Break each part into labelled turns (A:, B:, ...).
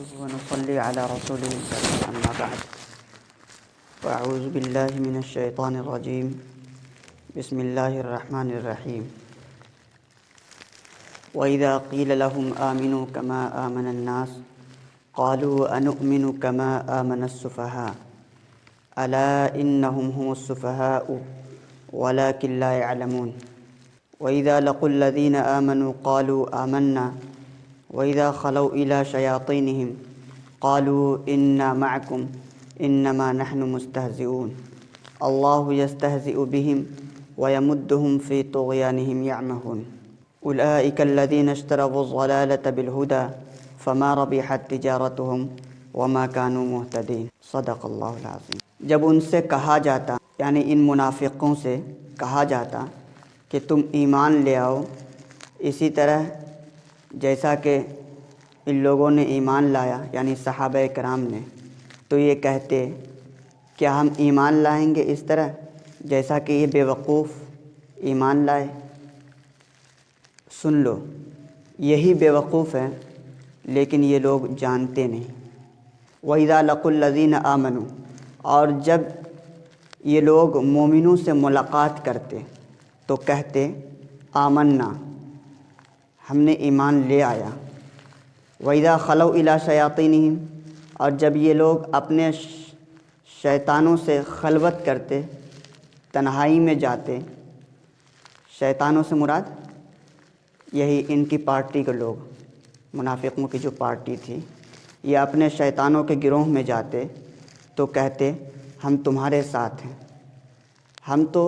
A: نحمده ونصلي على رسوله الكريم أما بعد فأعوذ بالله من الشيطان الرجيم بسم الله الرحمن الرحيم وإذا قيل لهم آمنوا كما آمن الناس قالوا أنؤمن كما آمن السفهاء ألا إنهم هم السفهاء ولكن لا يعلمون وإذا لقوا الذين آمنوا قالوا آمنا وإذا خلوا إلى شياطينهم قالوا إنا معكم إنما نحن مستهزئون الله يستهزئ بهم ويمدهم في طغيانهم يعمهون أولئك الذين اشتروا الضلالة بالهدى فما ربحت تجارتهم وما كانوا مهتدين صدق اللہ العظیم۔ جب ان سے کہا جاتا یعنی ان منافقوں سے کہا جاتا کہ تم ایمان لے آؤ اسی طرح جیسا کہ ان لوگوں نے ایمان لایا یعنی صحابہ کرام نے، تو یہ کہتے کیا ہم ایمان لائیں گے اس طرح جیسا کہ یہ بیوقوف ایمان لائے؟ سن لو، یہی بیوقوف ہیں لیکن یہ لوگ جانتے نہیں۔ وَإِذَا لَقُوا الَّذِينَ آمَنُوا، اور جب یہ لوگ مومنوں سے ملاقات کرتے تو کہتے آمنا، ہم نے ایمان لے آیا۔ وَإِذَا خَلَوْا إِلَى شَيَاطِينِهِمْ، اور جب یہ لوگ اپنے شیطانوں سے خلوت کرتے، تنہائی میں جاتے، شیطانوں سے مراد یہی ان کی پارٹی کے لوگ، منافقوں کی جو پارٹی تھی، یہ اپنے شیطانوں کے گروہ میں جاتے تو کہتے ہم تمہارے ساتھ ہیں، ہم تو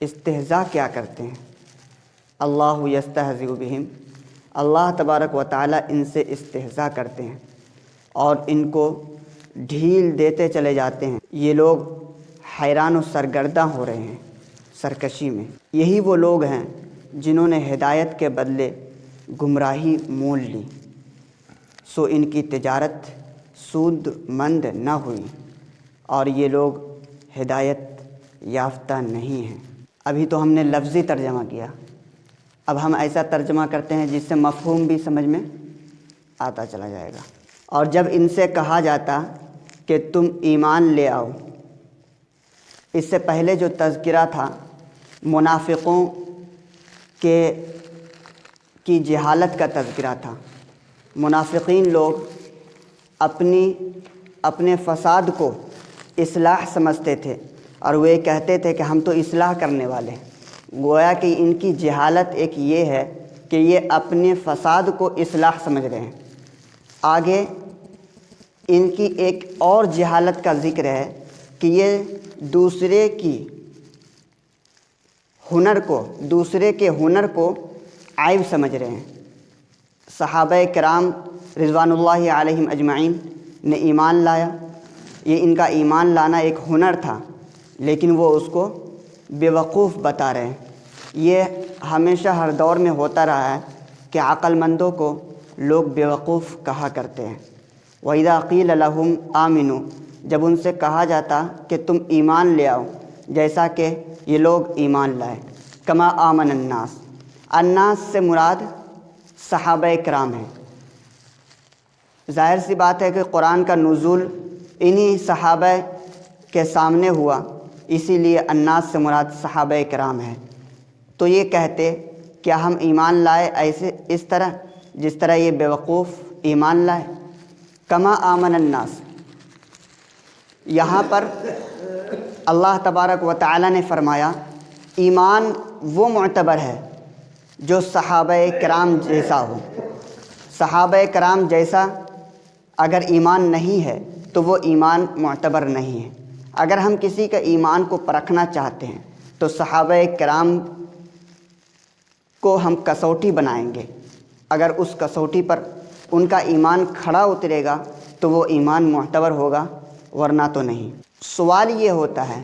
A: استہزاء کیا کرتے ہیں۔ اللہ یستہزئ بہم، اللہ تبارک و تعالی ان سے استہزاء کرتے ہیں اور ان کو ڈھیل دیتے چلے جاتے ہیں۔ یہ لوگ حیران و سرگرداں ہو رہے ہیں سرکشی میں۔ یہی وہ لوگ ہیں جنہوں نے ہدایت کے بدلے گمراہی مول لی، سو ان کی تجارت سود مند نہ ہوئی اور یہ لوگ ہدایت یافتہ نہیں ہیں۔ ابھی تو ہم نے لفظی ترجمہ کیا، اب ہم ایسا ترجمہ کرتے ہیں جس سے مفہوم بھی سمجھ میں آتا چلا جائے گا۔ اور جب ان سے کہا جاتا کہ تم ایمان لے آؤ، اس سے پہلے جو تذکرہ تھا منافقوں کی جہالت کا تذکرہ تھا۔ منافقین لوگ اپنے فساد کو اصلاح سمجھتے تھے اور وہ کہتے تھے کہ ہم تو اصلاح کرنے والے ہیں۔ گویا کہ ان کی جہالت ایک یہ ہے کہ یہ اپنے فساد کو اصلاح سمجھ رہے ہیں۔ آگے ان کی ایک اور جہالت کا ذکر ہے کہ یہ دوسرے کے ہنر کو عیب سمجھ رہے ہیں۔ صحابہ کرام رضوان اللہ علیہم اجمعین نے ایمان لایا، یہ ان کا ایمان لانا ایک ہنر تھا لیکن وہ اس کو بیوقوف بتا رہے ہیں۔ یہ ہمیشہ ہر دور میں ہوتا رہا ہے کہ عقل مندوں کو لوگ بیوقوف کہا کرتے ہیں۔ وَإِذَا قِيلَ لَهُمْ آمِنُوا، جب ان سے کہا جاتا کہ تم ایمان لے آؤ جیسا کہ یہ لوگ ایمان لائے۔ کما آمن الناس، الناس سے مراد صحابہ کرام ہیں۔ ظاہر سی بات ہے کہ قرآن کا نزول انہی صحابہ کے سامنے ہوا، اسی لیے الناس سے مراد صحابہ کرام ہیں۔ تو یہ کہتے کیا ہم ایمان لائے اس طرح جس طرح یہ بیوقوف ایمان لائے؟ کما آمن الناس، یہاں پر اللہ تبارک و تعالی نے فرمایا ایمان وہ معتبر ہے جو صحابہ کرام جیسا ہو۔ صحابہ کرام جیسا اگر ایمان نہیں ہے تو وہ ایمان معتبر نہیں ہے۔ اگر ہم کسی کا ایمان کو پرکھنا چاہتے ہیں تو صحابہ کرام کو ہم کسوٹی بنائیں گے، اگر اس کسوٹی پر ان کا ایمان کھڑا اترے گا تو وہ ایمان معتبر ہوگا ورنہ تو نہیں۔ سوال یہ ہوتا ہے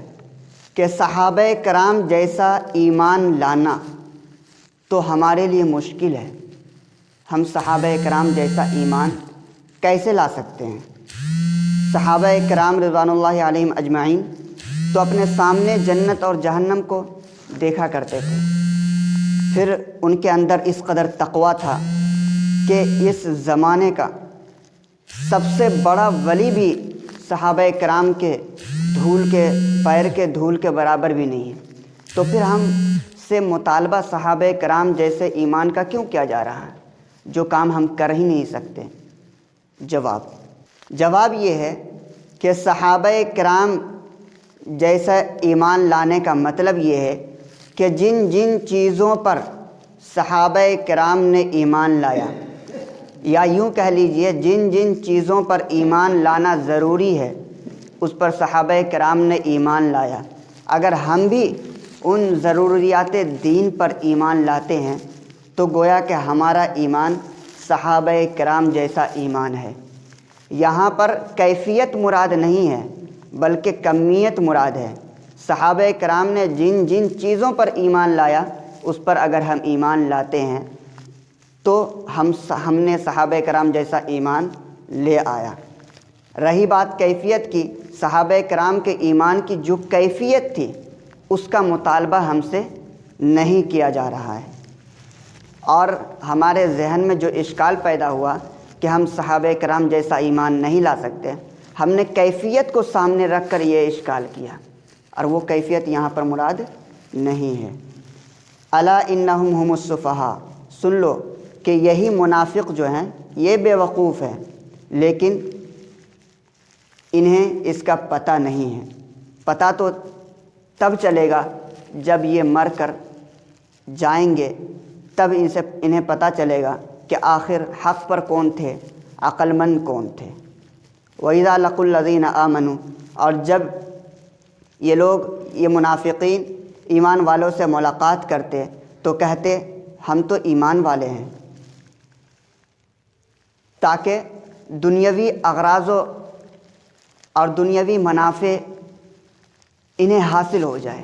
A: کہ صحابہ کرام جیسا ایمان لانا تو ہمارے لیے مشکل ہے، ہم صحابہ کرام جیسا ایمان کیسے لا سکتے ہیں؟ صحابہ کرام رضوان اللہ علیہم اجمعین تو اپنے سامنے جنت اور جہنم کو دیکھا کرتے تھے، پھر ان کے اندر اس قدر تقویٰ تھا کہ اس زمانے کا سب سے بڑا ولی بھی صحابہ کرام کے پیر کے دھول کے برابر بھی نہیں ہے، تو پھر ہم سے مطالبہ صحابہ کرام جیسے ایمان کا کیوں کیا جا رہا ہے جو کام ہم کر ہی نہیں سکتے؟ جواب یہ ہے کہ صحابہ کرام جیسا ایمان لانے کا مطلب یہ ہے کہ جن جن چیزوں پر صحابہ کرام نے ایمان لایا، یا یوں کہہ لیجئے جن جن چیزوں پر ایمان لانا ضروری ہے اس پر صحابہ کرام نے ایمان لایا، اگر ہم بھی ان ضروریات دین پر ایمان لاتے ہیں تو گویا کہ ہمارا ایمان صحابہ کرام جیسا ایمان ہے۔ یہاں پر کیفیت مراد نہیں ہے بلکہ کمیت مراد ہے۔ صحابہ کرام نے جن جن چیزوں پر ایمان لایا اس پر اگر ہم ایمان لاتے ہیں تو ہم نے صحابہ کرام جیسا ایمان لے آیا۔ رہی بات کیفیت کی، صحابہ کرام کے ایمان کی جو کیفیت تھی اس کا مطالبہ ہم سے نہیں کیا جا رہا ہے، اور ہمارے ذہن میں جو اشکال پیدا ہوا کہ ہم صحابہ کرام جیسا ایمان نہیں لا سکتے، ہم نے کیفیت کو سامنے رکھ کر یہ اشکال کیا، اور وہ کیفیت یہاں پر مراد نہیں ہے۔ الا انہم ہم السفہاء، سن لو کہ یہی منافق جو ہیں یہ بے وقوف ہیں، لیکن انہیں اس کا پتہ نہیں ہے۔ پتہ تو تب چلے گا جب یہ مر کر جائیں گے، تب انہیں پتہ چلے گا کہ آخر حق پر کون تھے، عقل مند کون تھے۔ وَإِذَا لَقُوا الَّذِينَ آمَنُوا، اور جب یہ منافقین ایمان والوں سے ملاقات کرتے تو کہتے ہم تو ایمان والے ہیں، تاکہ دنیاوی اغراض اور دنیاوی منافع انہیں حاصل ہو جائے،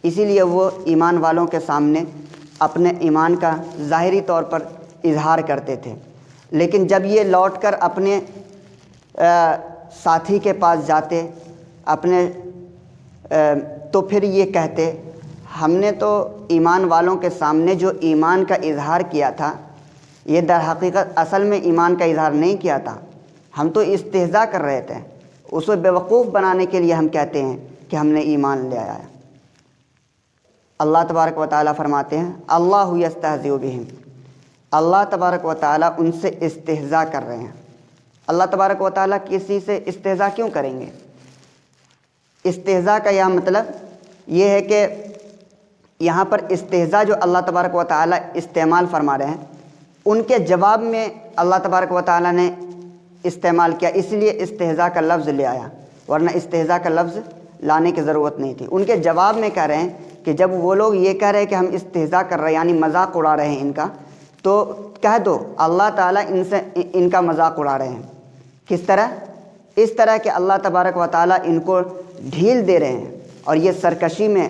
A: اسی لیے وہ ایمان والوں کے سامنے اپنے ایمان کا ظاہری طور پر اظہار کرتے تھے، لیکن جب یہ لوٹ کر اپنے ساتھی کے پاس جاتے تو پھر یہ کہتے ہم نے تو ایمان والوں کے سامنے جو ایمان کا اظہار کیا تھا یہ در حقیقت اصل میں ایمان کا اظہار نہیں کیا تھا، ہم تو استہزاء کر رہے تھے، اس کو بیوقوف بنانے کے لیے ہم کہتے ہیں کہ ہم نے ایمان لے آیا۔ اللہ تبارک و تعالیٰ فرماتے ہیں اللہ یستہزئ بہم، اللہ تبارک و تعالیٰ ان سے استہزاء کر رہے ہیں۔ اللہ تبارک و تعالیٰ کسی سے استہزاء کیوں کریں گے؟ استہزاء کا یہ مطلب یہ ہے کہ یہاں پر استہزاء جو اللہ تبارک و تعالیٰ استعمال فرما رہے ہیں ان کے جواب میں اللہ تبارک و تعالیٰ نے استعمال کیا، اس لیے استہزاء کا لفظ لے آیا، ورنہ استہزاء کا لفظ لانے کی ضرورت نہیں تھی۔ ان کے جواب میں کہہ رہے ہیں کہ جب وہ لوگ یہ کہہ رہے ہیں کہ ہم استہزاء کر رہے ہیں یعنی مذاق اڑا رہے ہیں ان کا، تو کہہ دو اللہ تعالیٰ ان کا مذاق اڑا رہے ہیں۔ کس طرح؟ اس طرح کہ اللہ تبارک و تعالیٰ ان کو ڈھیل دے رہے ہیں اور یہ سرکشی میں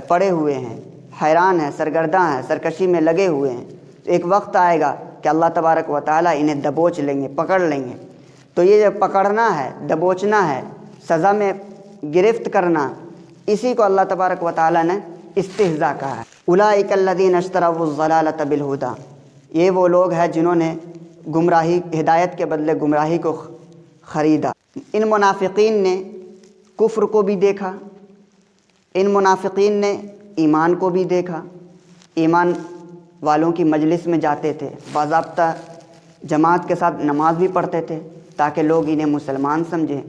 A: پڑے ہوئے ہیں، حیران ہیں، سرگرداں ہیں، سرکشی میں لگے ہوئے ہیں۔ ایک وقت آئے گا کہ اللہ تبارک و تعالیٰ انہیں دبوچ لیں گے، پکڑ لیں گے۔ تو یہ جو پکڑنا ہے، دبوچنا ہے، سزا میں گرفت کرنا، اسی کو اللہ تبارک و تعالیٰ نے استہزاء کہا ہے۔ اولئک الذین اشتروا الضلالۃ بالہدی، یہ وہ لوگ ہیں جنہوں نے ہدایت کے بدلے گمراہی کو خریدا۔ ان منافقین نے کفر کو بھی دیکھا، ان منافقین نے ایمان کو بھی دیکھا، ایمان والوں کی مجلس میں جاتے تھے، باضابطہ جماعت کے ساتھ نماز بھی پڑھتے تھے تاکہ لوگ انہیں مسلمان سمجھیں۔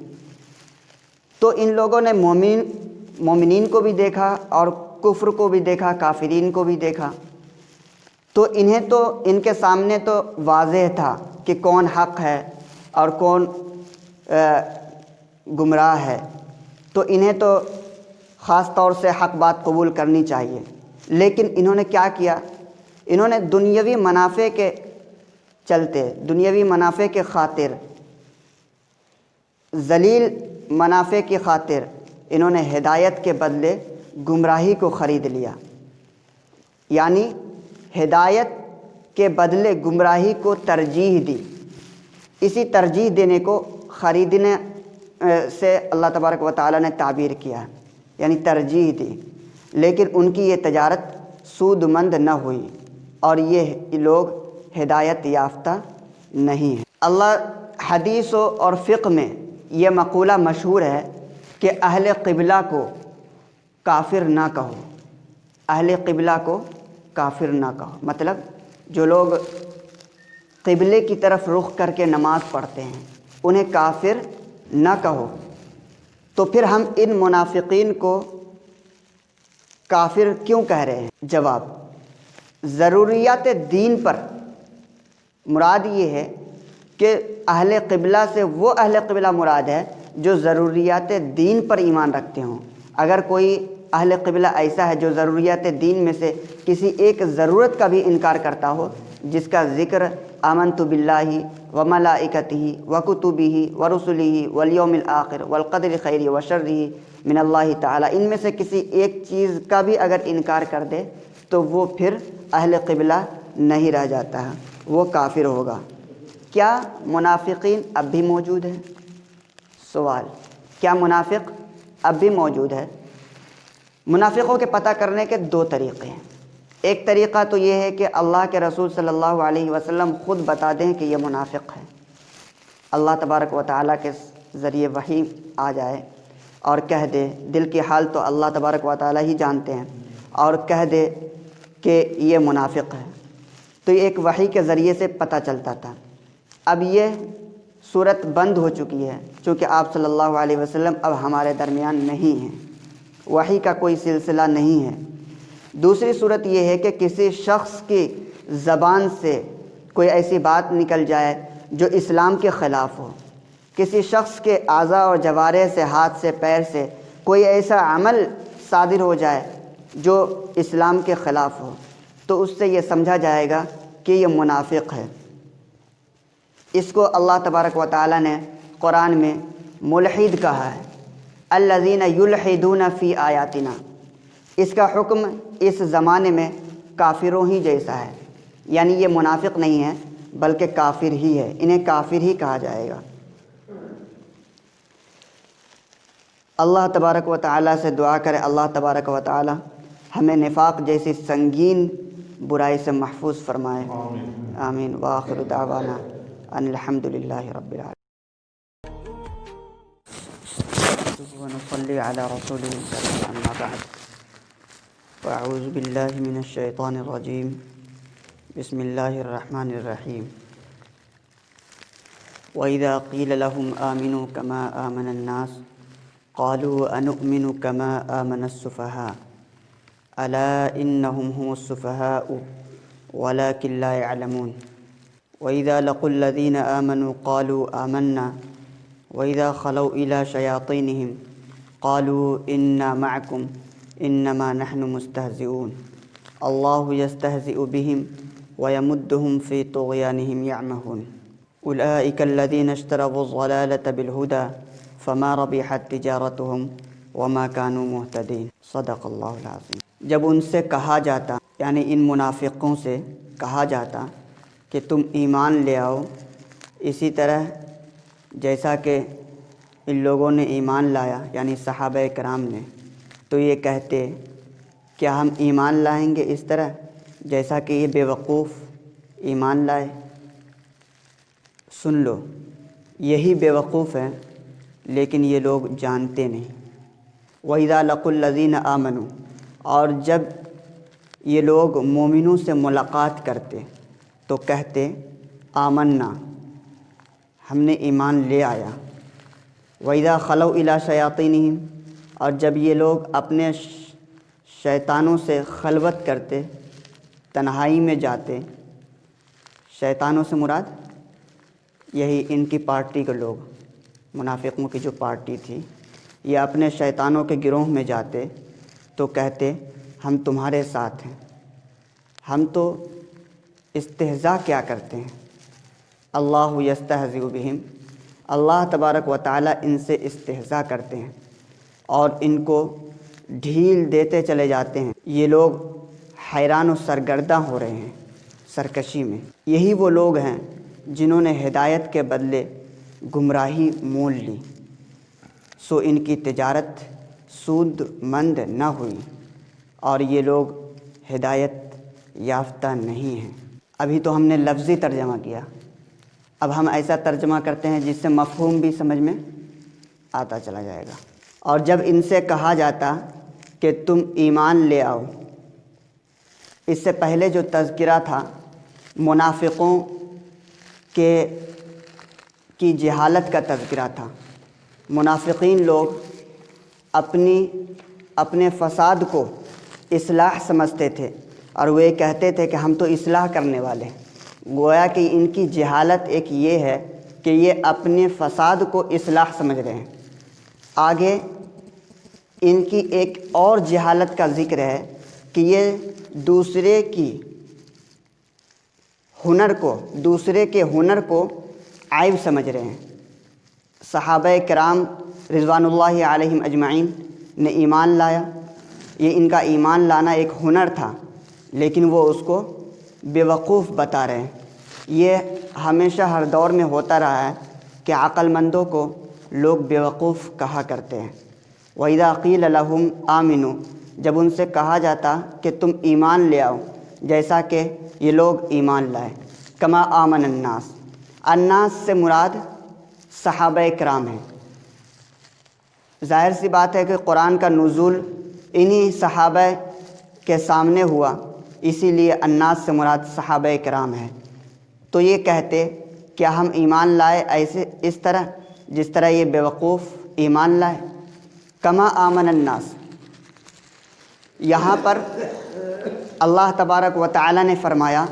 A: تو ان لوگوں نے مومنین کو بھی دیکھا اور کفر کو بھی دیکھا، کافرین کو بھی دیکھا، تو ان کے سامنے تو واضح تھا کہ کون حق ہے اور کون گمراہ ہے، تو انہیں تو خاص طور سے حق بات قبول کرنی چاہیے۔ لیکن انہوں نے کیا کیا؟ انہوں نے دنیاوی منافع کے چلتے، دنیاوی منافع کے خاطر، ذلیل منافع کی خاطر انہوں نے ہدایت کے بدلے گمراہی کو خرید لیا، یعنی ہدایت کے بدلے گمراہی کو ترجیح دی۔ اسی ترجیح دینے کو خریدنے سے اللہ تبارک و تعالیٰ نے تعبیر کیا، یعنی ترجیح دی، لیکن ان کی یہ تجارت سود مند نہ ہوئی اور یہ لوگ ہدایت یافتہ نہیں ہیں۔ اللہ حدیث اور فقہ میں یہ مقولہ مشہور ہے کہ اہل قبلہ کو کافر نہ کہو، اہل قبلہ کو کافر نہ کہو، مطلب جو لوگ قبلے کی طرف رخ کر کے نماز پڑھتے ہیں انہیں کافر نہ کہو۔ تو پھر ہم ان منافقین کو کافر کیوں کہہ رہے ہیں؟ جواب، ضروریات دین پر مراد یہ ہے کہ اہل قبلہ سے وہ اہل قبلہ مراد ہے جو ضروریات دین پر ایمان رکھتے ہوں۔ اگر کوئی اہل قبلہ ایسا ہے جو ضروریات دین میں سے کسی ایک ضرورت کا بھی انکار کرتا ہو، جس کا ذکر آمنت باللہ وملائکتہ وکتبہ ورسلہ والیوم الآخر والقدر خیرہ وشرہ من اللہ تعالی، ان میں سے کسی ایک چیز کا بھی اگر انکار کر دے تو وہ پھر اہل قبلہ نہیں رہ جاتا ہے، وہ کافر ہوگا۔ کیا منافقین اب بھی موجود ہیں؟ سوال، کیا منافق اب بھی موجود ہے؟ منافقوں کے پتہ کرنے کے دو طریقے ہیں۔ ایک طریقہ تو یہ ہے کہ اللہ کے رسول صلی اللہ علیہ وسلم خود بتا دیں کہ یہ منافق ہے، اللہ تبارک و تعالیٰ کے ذریعے وحی آ جائے اور کہہ دے، دل کی حال تو اللہ تبارک و تعالیٰ ہی جانتے ہیں، اور کہہ دے کہ یہ منافق ہے، تو یہ ایک وحی کے ذریعے سے پتہ چلتا تھا۔ اب یہ صورت بند ہو چکی ہے چونکہ آپ صلی اللہ علیہ وسلم اب ہمارے درمیان نہیں ہیں، وحی کا کوئی سلسلہ نہیں ہے۔ دوسری صورت یہ ہے کہ کسی شخص کی زبان سے کوئی ایسی بات نکل جائے جو اسلام کے خلاف ہو، کسی شخص کے اعضاء اور جوارح سے، ہاتھ سے، پیر سے کوئی ایسا عمل صادر ہو جائے جو اسلام کے خلاف ہو، تو اس سے یہ سمجھا جائے گا کہ یہ منافق ہے۔ اس کو اللہ تبارک و تعالیٰ نے قرآن میں ملحد کہا ہے، الذین یلحدون فی آیاتنا۔ اس کا حکم اس زمانے میں کافروں ہی جیسا ہے، یعنی یہ منافق نہیں ہے بلکہ کافر ہی ہے، انہیں کافر ہی کہا جائے گا۔ اللہ تبارک و تعالیٰ سے دعا کرے اللہ تبارک و تعالیٰ ہمیں نفاق جیسی سنگین برائی سے محفوظ فرمائے، آمین۔ وآخر دعوانا ان الحمد للہ رب العالمین۔ ونصلي على رسوله الكريم، أما بعد، فأعوذ بالله من الشيطان الرجيم، بسم الله الرحمن الرحيم۔ وإذا قيل لهم آمنوا كما آمن الناس قالوا أنؤمن كما آمن السفهاء ألا إنهم هم السفهاء ولكن لا يعلمون۔ وإذا لقوا الذين آمنوا قالوا آمنا وإذا خلوا إلى شياطينهم قالوا إنا معكم إنما نحن مستهزئون الله يستهزئ بهم ويمدهم في طغيانهم يعمهون أولئك الذين اشتروا الضلالة بالهدى فما ربحت تجارتهم وما كانوا مهتدين صدق اللہ العظیم۔ جب ان سے کہا جاتا، یعنی ان منافقوں سے کہا جاتا کہ تم ایمان لے آؤ، اسی طرح جیسا کہ ان لوگوں نے ایمان لایا، یعنی صحابہ کرام نے، تو یہ کہتے کیا ہم ایمان لائیں گے اس طرح جیسا کہ یہ بیوقوف ایمان لائے؟ سن لو، یہی بیوقوف ہیں لیکن یہ لوگ جانتے نہیں۔ وَإِذَا لَقُوا الَّذِينَ آمَنُوا، اور جب یہ لوگ مومنوں سے ملاقات کرتے تو کہتے آمنا، ہم نے ایمان لے آیا۔ وَإِذَا خَلَوْا إِلَىٰ شَيَاطِينِهِمْ، اور جب یہ لوگ اپنے شیطانوں سے خلوت کرتے، تنہائی میں جاتے، شیطانوں سے مراد یہی ان کی پارٹی کے لوگ، منافقوں کی جو پارٹی تھی، یہ اپنے شیطانوں کے گروہ میں جاتے تو کہتے ہم تمہارے ساتھ ہیں، ہم تو استہزاء کیا کرتے ہیں۔ اللہ یستہزئ بہم، اللہ تبارک و تعالیٰ ان سے استہزاء کرتے ہیں اور ان کو ڈھیل دیتے چلے جاتے ہیں۔ یہ لوگ حیران و سرگرداں ہو رہے ہیں سرکشی میں۔ یہی وہ لوگ ہیں جنہوں نے ہدایت کے بدلے گمراہی مول لی، سو ان کی تجارت سود مند نہ ہوئی اور یہ لوگ ہدایت یافتہ نہیں ہیں۔ ابھی تو ہم نے لفظی ترجمہ کیا، اب ہم ایسا ترجمہ کرتے ہیں جس سے مفہوم بھی سمجھ میں آتا چلا جائے گا۔ اور جب ان سے کہا جاتا کہ تم ایمان لے آؤ، اس سے پہلے جو تذکرہ تھا منافقوں کی جہالت کا تذکرہ تھا۔ منافقین لوگ اپنے فساد کو اصلاح سمجھتے تھے اور وہ یہ کہتے تھے کہ ہم تو اصلاح کرنے والے ہیں۔ گویا کہ ان کی جہالت ایک یہ ہے کہ یہ اپنے فساد کو اصلاح سمجھ رہے ہیں۔ آگے ان کی ایک اور جہالت کا ذکر ہے کہ یہ دوسرے کے ہنر کو عیب سمجھ رہے ہیں۔ صحابہ کرام رضوان اللہ علیہم اجمعین نے ایمان لایا، یہ ان کا ایمان لانا ایک ہنر تھا، لیکن وہ اس کو بیوقوف بتا رہے ہیں۔ یہ ہمیشہ ہر دور میں ہوتا رہا ہے کہ عقل مندوں کو لوگ بیوقوف کہا کرتے ہیں۔ وَإِذَا قِيلَ لَهُمْ آمِنُوا، جب ان سے کہا جاتا کہ تم ایمان لے آؤ جیسا کہ یہ لوگ ایمان لائے۔ کما آمن الناس، الناس سے مراد صحابہ کرام ہیں۔ ظاہر سی بات ہے کہ قرآن کا نزول انہی صحابہ کے سامنے ہوا، اسی لیے الناس سے مراد صحابہ کرام ہے۔ تو یہ کہتے کیا ہم ایمان لائے اس طرح جس طرح یہ بیوقوف ایمان لائے؟ کما آمن الناس، یہاں پر اللہ تبارک و تعالی نے فرمایا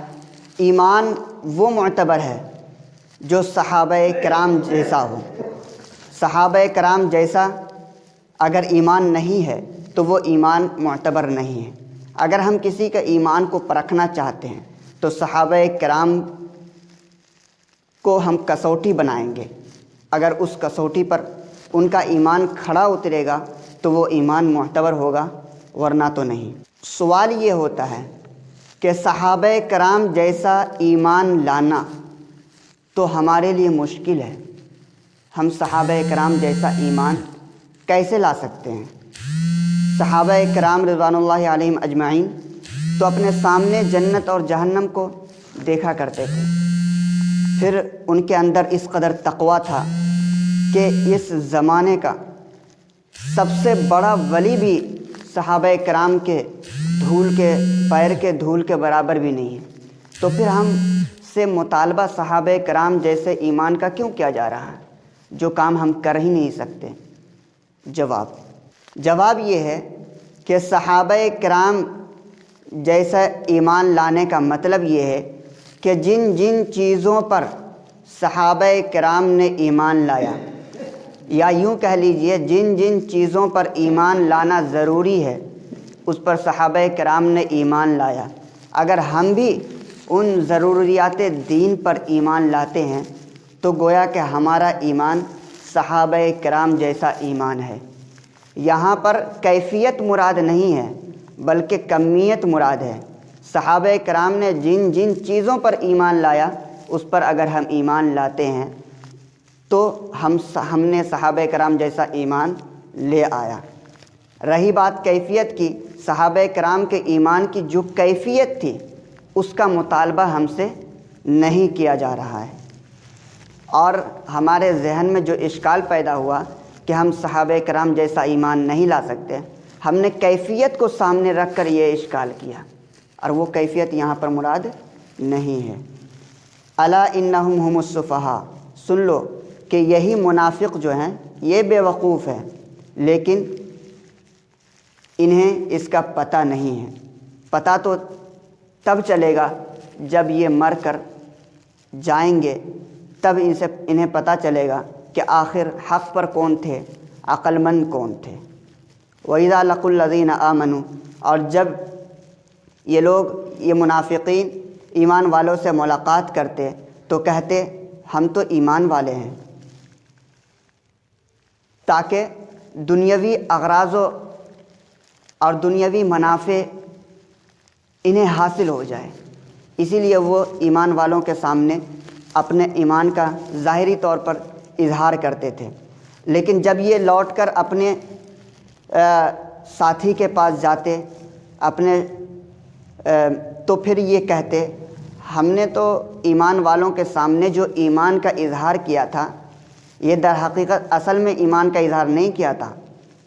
A: ایمان وہ معتبر ہے جو صحابہ کرام جیسا ہو۔ صحابہ کرام جیسا اگر ایمان نہیں ہے تو وہ ایمان معتبر نہیں ہے۔ اگر ہم کسی کا ایمان کو پرکھنا چاہتے ہیں تو صحابہ کرام کو ہم کسوٹی بنائیں گے۔ اگر اس کسوٹی پر ان کا ایمان کھڑا اترے گا تو وہ ایمان معتبر ہوگا، ورنہ تو نہیں۔ سوال یہ ہوتا ہے کہ صحابہ کرام جیسا ایمان لانا تو ہمارے لیے مشکل ہے۔ ہم صحابہ کرام جیسا ایمان کیسے لا سکتے ہیں؟ صحابہ کرام رضوان اللہ علیہم اجمعین تو اپنے سامنے جنت اور جہنم کو دیکھا کرتے تھے، پھر ان کے اندر اس قدر تقویٰ تھا کہ اس زمانے کا سب سے بڑا ولی بھی صحابہ کرام کے پیر کے دھول کے برابر بھی نہیں ہے۔ تو پھر ہم سے مطالبہ صحابہ کرام جیسے ایمان کا کیوں کیا جا رہا ہے جو کام ہم کر ہی نہیں سکتے؟ جواب یہ ہے کہ صحابہ کرام جیسا ایمان لانے کا مطلب یہ ہے کہ جن جن چیزوں پر صحابہ کرام نے ایمان لایا، یا یوں کہہ لیجئے جن جن چیزوں پر ایمان لانا ضروری ہے اس پر صحابہ کرام نے ایمان لایا۔ اگر ہم بھی ان ضروریات دین پر ایمان لاتے ہیں تو گویا کہ ہمارا ایمان صحابہ کرام جیسا ایمان ہے۔ یہاں پر کیفیت مراد نہیں ہے بلکہ کمیت مراد ہے۔ صحابہ کرام نے جن جن چیزوں پر ایمان لایا اس پر اگر ہم ایمان لاتے ہیں تو ہم نے صحابہ کرام جیسا ایمان لے آیا۔ رہی بات کیفیت کی، صحابہ کرام کے ایمان کی جو کیفیت تھی اس کا مطالبہ ہم سے نہیں کیا جا رہا ہے، اور ہمارے ذہن میں جو اشکال پیدا ہوا کہ ہم صحابہ کرام جیسا ایمان نہیں لا سکتے، ہم نے کیفیت کو سامنے رکھ کر یہ اشکال کیا، اور وہ کیفیت یہاں پر مراد نہیں ہے۔ الا انہم ہم السفہاء، سن لو کہ یہی منافق جو ہیں یہ بے وقوف ہیں، لیکن انہیں اس کا پتہ نہیں ہے۔ پتہ تو تب چلے گا جب یہ مر کر جائیں گے، تب انہیں پتہ چلے گا کہ آخر حق پر کون تھے، عقل مند کون تھے۔ وَإِذَا لَقُوا الَّذِينَ آمَنُوا، اور جب یہ منافقین ایمان والوں سے ملاقات کرتے تو کہتے ہم تو ایمان والے ہیں، تاکہ دنیاوی اغراض اور دنیاوی منافع انہیں حاصل ہو جائے، اسی لیے وہ ایمان والوں کے سامنے اپنے ایمان کا ظاہری طور پر اظہار کرتے تھے۔ لیکن جب یہ لوٹ کر اپنے ساتھی کے پاس جاتے تو پھر یہ کہتے ہم نے تو ایمان والوں کے سامنے جو ایمان کا اظہار کیا تھا، یہ در حقیقت اصل میں ایمان کا اظہار نہیں کیا تھا،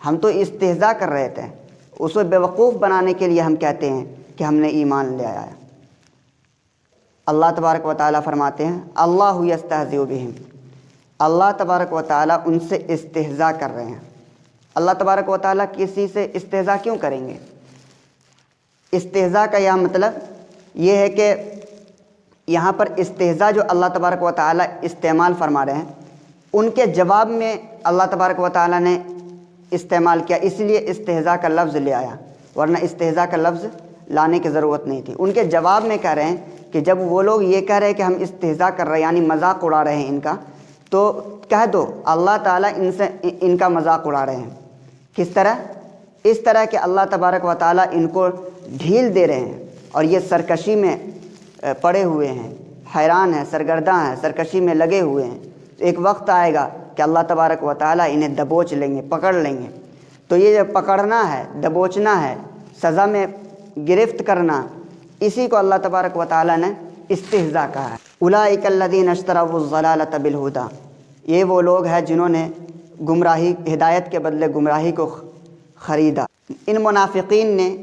A: ہم تو استہزاء کر رہے تھے۔ اس کو بیوقوف بنانے کے لیے ہم کہتے ہیں کہ ہم نے ایمان لے آیا۔ اللہ تبارک و تعالیٰ فرماتے ہیں اللہ یستہزئ بہم، اللہ تبارک و تعالیٰ ان سے استہزاء کر رہے ہیں۔ اللہ تبارک و تعالیٰ کسی سے استہزاء کیوں کریں گے؟ استہزاء کا یہ مطلب یہ ہے کہ یہاں پر استہزاء جو اللہ تبارک و تعالیٰ استعمال فرما رہے ہیں، ان کے جواب میں اللہ تبارک و تعالیٰ نے استعمال کیا، اس لیے استہزاء کا لفظ لے آیا، ورنہ استہزاء کا لفظ لانے کی ضرورت نہیں تھی۔ ان کے جواب میں کہہ رہے ہیں کہ جب وہ لوگ یہ کہہ رہے ہیں کہ ہم استہزاء کر رہے ہیں، یعنی مذاق اڑا رہے ہیں ان کا، تو کہہ دو اللہ تعالیٰ ان کا مذاق اڑا رہے ہیں۔ کس طرح؟ اس طرح کہ اللہ تبارک و تعالیٰ ان کو ڈھیل دے رہے ہیں اور یہ سرکشی میں پڑے ہوئے ہیں، حیران ہیں، سرگرداں ہیں، سرکشی میں لگے ہوئے ہیں۔ ایک وقت آئے گا کہ اللہ تبارک و تعالیٰ انہیں دبوچ لیں گے، پکڑ لیں گے۔ تو یہ جو پکڑنا ہے، دبوچنا ہے، سزا میں گرفت کرنا، اسی کو اللہ تبارک و تعالیٰ نے استہزاء کہا ہے۔ اولئک الذین اشتروا الضلالۃ بالہدیٰ، یہ وہ لوگ ہیں جنہوں نے گمراہی، ہدایت کے بدلے گمراہی کو خریدا۔ ان منافقین نے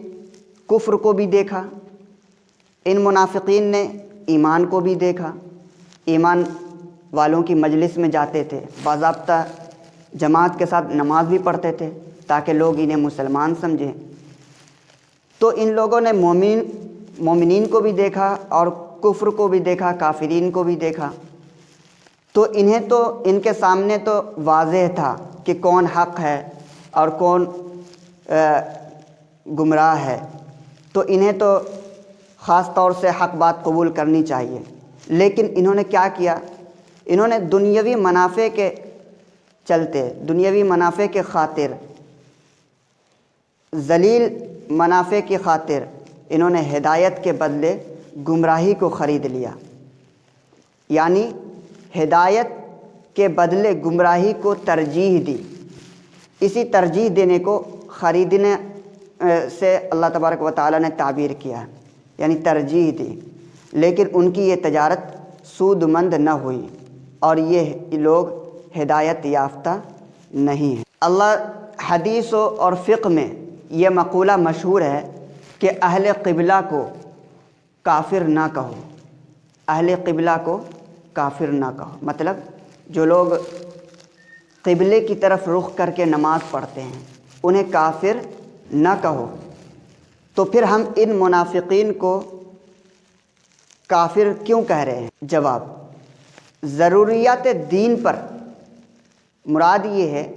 A: کفر کو بھی دیکھا، ان منافقین نے ایمان کو بھی دیکھا۔ ایمان والوں کی مجلس میں جاتے تھے، باضابطہ جماعت کے ساتھ نماز بھی پڑھتے تھے تاکہ لوگ انہیں مسلمان سمجھیں۔ تو ان لوگوں نے مومنین کو بھی دیکھا اور کفر کو بھی دیکھا، کافرین کو بھی دیکھا۔ تو انہیں تو ان کے سامنے تو واضح تھا کہ کون حق ہے اور کون گمراہ ہے، تو انہیں تو خاص طور سے حق بات قبول کرنی چاہیے۔ لیکن انہوں نے کیا کیا؟ انہوں نے دنیاوی منافع کے چلتے، دنیاوی منافع کے خاطر، ذلیل منافع کی خاطر انہوں نے ہدایت کے بدلے گمراہی کو خرید لیا، یعنی ہدایت کے بدلے گمراہی کو ترجیح دی۔ اسی ترجیح دینے کو خریدنے سے اللہ تبارک و تعالیٰ نے تعبیر کیا، یعنی ترجیح دی، لیکن ان کی یہ تجارت سود مند نہ ہوئی اور یہ لوگ ہدایت یافتہ نہیں ہیں۔ اللہ حدیث اور فقہ میں یہ مقولہ مشہور ہے کہ اہل قبلہ کو کافر نہ کہو، اہل قبلہ کو کافر نہ کہو، مطلب جو لوگ قبلے کی طرف رخ کر کے نماز پڑھتے ہیں انہیں کافر نہ کہو۔ تو پھر ہم ان منافقین کو کافر کیوں کہہ رہے ہیں؟ جواب، ضروریات دین پر مراد یہ ہے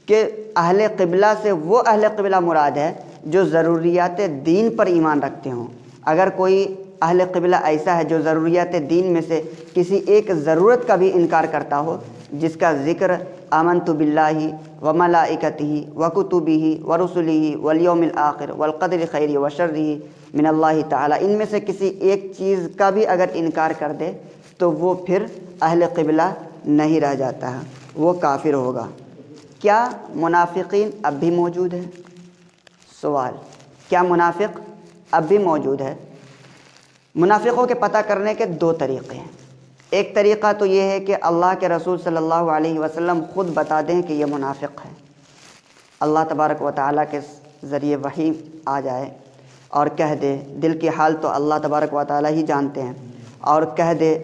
A: کہ اہل قبلہ سے وہ اہل قبلہ مراد ہے جو ضروریات دین پر ایمان رکھتے ہوں۔ اگر کوئی اہل قبلہ ایسا ہے جو ضروریات دین میں سے کسی ایک ضرورت کا بھی انکار کرتا ہو، جس کا ذکر آمنت باللہ وملائکتہ وکتبہ ورسلہ والیوم الآخر والقدر خیرہ وشرہ من اللہ تعالی، ان میں سے کسی ایک چیز کا بھی اگر انکار کر دے تو وہ پھر اہل قبلہ نہیں رہ جاتا ہے، وہ کافر ہوگا۔ کیا منافقین اب بھی موجود ہیں؟ سوال، کیا منافق اب بھی موجود ہے؟ منافقوں کے پتہ کرنے کے دو طریقے ہیں۔ ایک طریقہ تو یہ ہے کہ اللہ کے رسول صلی اللہ علیہ وسلم خود بتا دیں کہ یہ منافق ہے، اللہ تبارک و تعالیٰ کے ذریعے وحی آ جائے اور کہہ دے، دل کی حال تو اللہ تبارک و تعالیٰ ہی جانتے ہیں، اور کہہ دے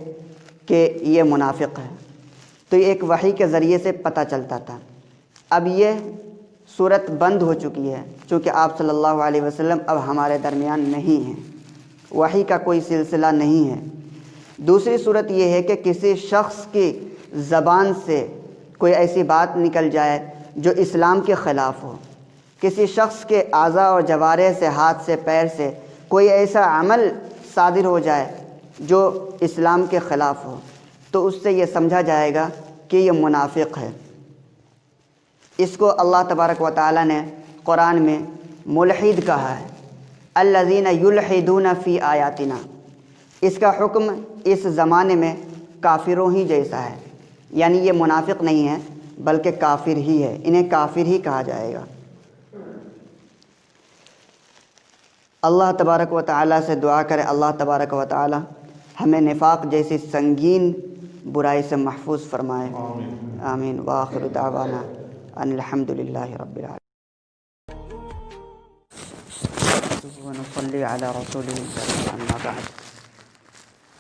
A: کہ یہ منافق ہے، تو یہ ایک وحی کے ذریعے سے پتہ چلتا تھا۔ اب یہ صورت بند ہو چکی ہے، چونکہ آپ صلی اللہ علیہ وسلم اب ہمارے درمیان نہیں ہیں، وحی کا کوئی سلسلہ نہیں ہے۔ دوسری صورت یہ ہے کہ کسی شخص کی زبان سے کوئی ایسی بات نکل جائے جو اسلام کے خلاف ہو، کسی شخص کے اعضاء اور جوارح سے، ہاتھ سے، پیر سے کوئی ایسا عمل صادر ہو جائے جو اسلام کے خلاف ہو، تو اس سے یہ سمجھا جائے گا کہ یہ منافق ہے۔ اس کو اللہ تبارک و تعالیٰ نے قرآن میں ملحد کہا ہے، الذین یلحدون فی آیاتنا۔ اس کا حکم اس زمانے میں کافروں ہی جیسا ہے، یعنی یہ منافق نہیں ہے بلکہ کافر ہی ہے، انہیں کافر ہی کہا جائے گا۔ اللہ تبارک و تعالیٰ سے دعا کرے اللہ تبارک و تعالیٰ ہمیں نفاق جیسی سنگین برائی سے محفوظ فرمائے، آمین۔ وآخر دعوانا ان الحمد للہ رب العالمین۔ ونصلي على رسوله الكريم، أما بعد،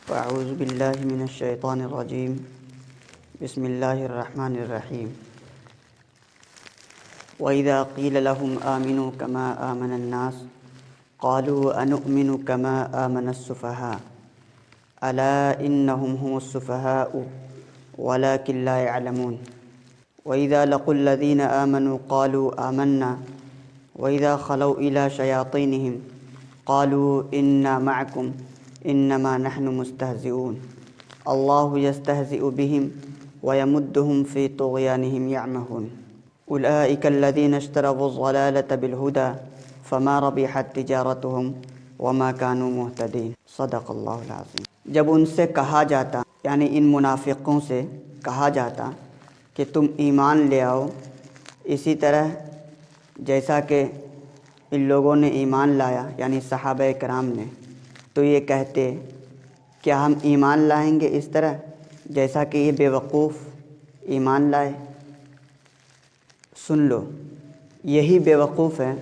A: فأعوذ بالله من الشيطان الرجيم، بسم الله الرحمن الرحيم۔ وإذا قيل لهم آمنوا كما آمن الناس قالوا أنؤمن كما آمن السفهاء ألا إنهم هم السفهاء ولكن لا يعلمون۔ وإذا لقوا الذين آمنوا قالوا آمنا وإذا خلوا إلى شياطينهم قالوا إنا معكم إنما نحن مستهزئون الله يستهزئ بهم ويمدهم في طغيانهم يعمهون أولئك الذين اشتروا الضلالة بالهدى فما ربحت تجارتهم وما كانوا مهتدين صدق اللہ العظیم۔ جب ان سے کہا جاتا، یعنی ان منافقوں سے کہا جاتا کہ تم ایمان لے آؤ، اسی طرح جیسا کہ ان لوگوں نے ایمان لایا، یعنی صحابہ کرام نے، تو یہ کہتے کیا ہم ایمان لائیں گے اس طرح جیسا کہ یہ بے وقوف ایمان لائے؟ سن لو، یہی بے وقوف ہیں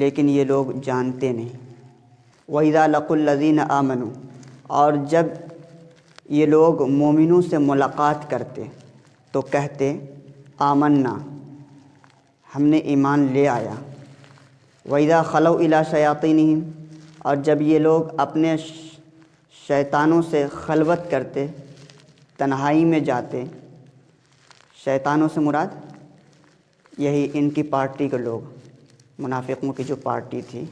A: لیکن یہ لوگ جانتے نہیں۔ وَإِذَا لَقُوا الَّذِينَ آمَنُوا، اور جب یہ لوگ مومنوں سے ملاقات کرتے تو کہتے آمنا، ہم نے ایمان لے آیا۔ وَإِذَا خَلَوْا إِلَىٰ شَيَاطِينِهِمْ، اور جب یہ لوگ اپنے شیطانوں سے خلوت کرتے، تنہائی میں جاتے، شیطانوں سے مراد یہی ان کی پارٹی کے لوگ، منافقوں کی جو پارٹی تھی،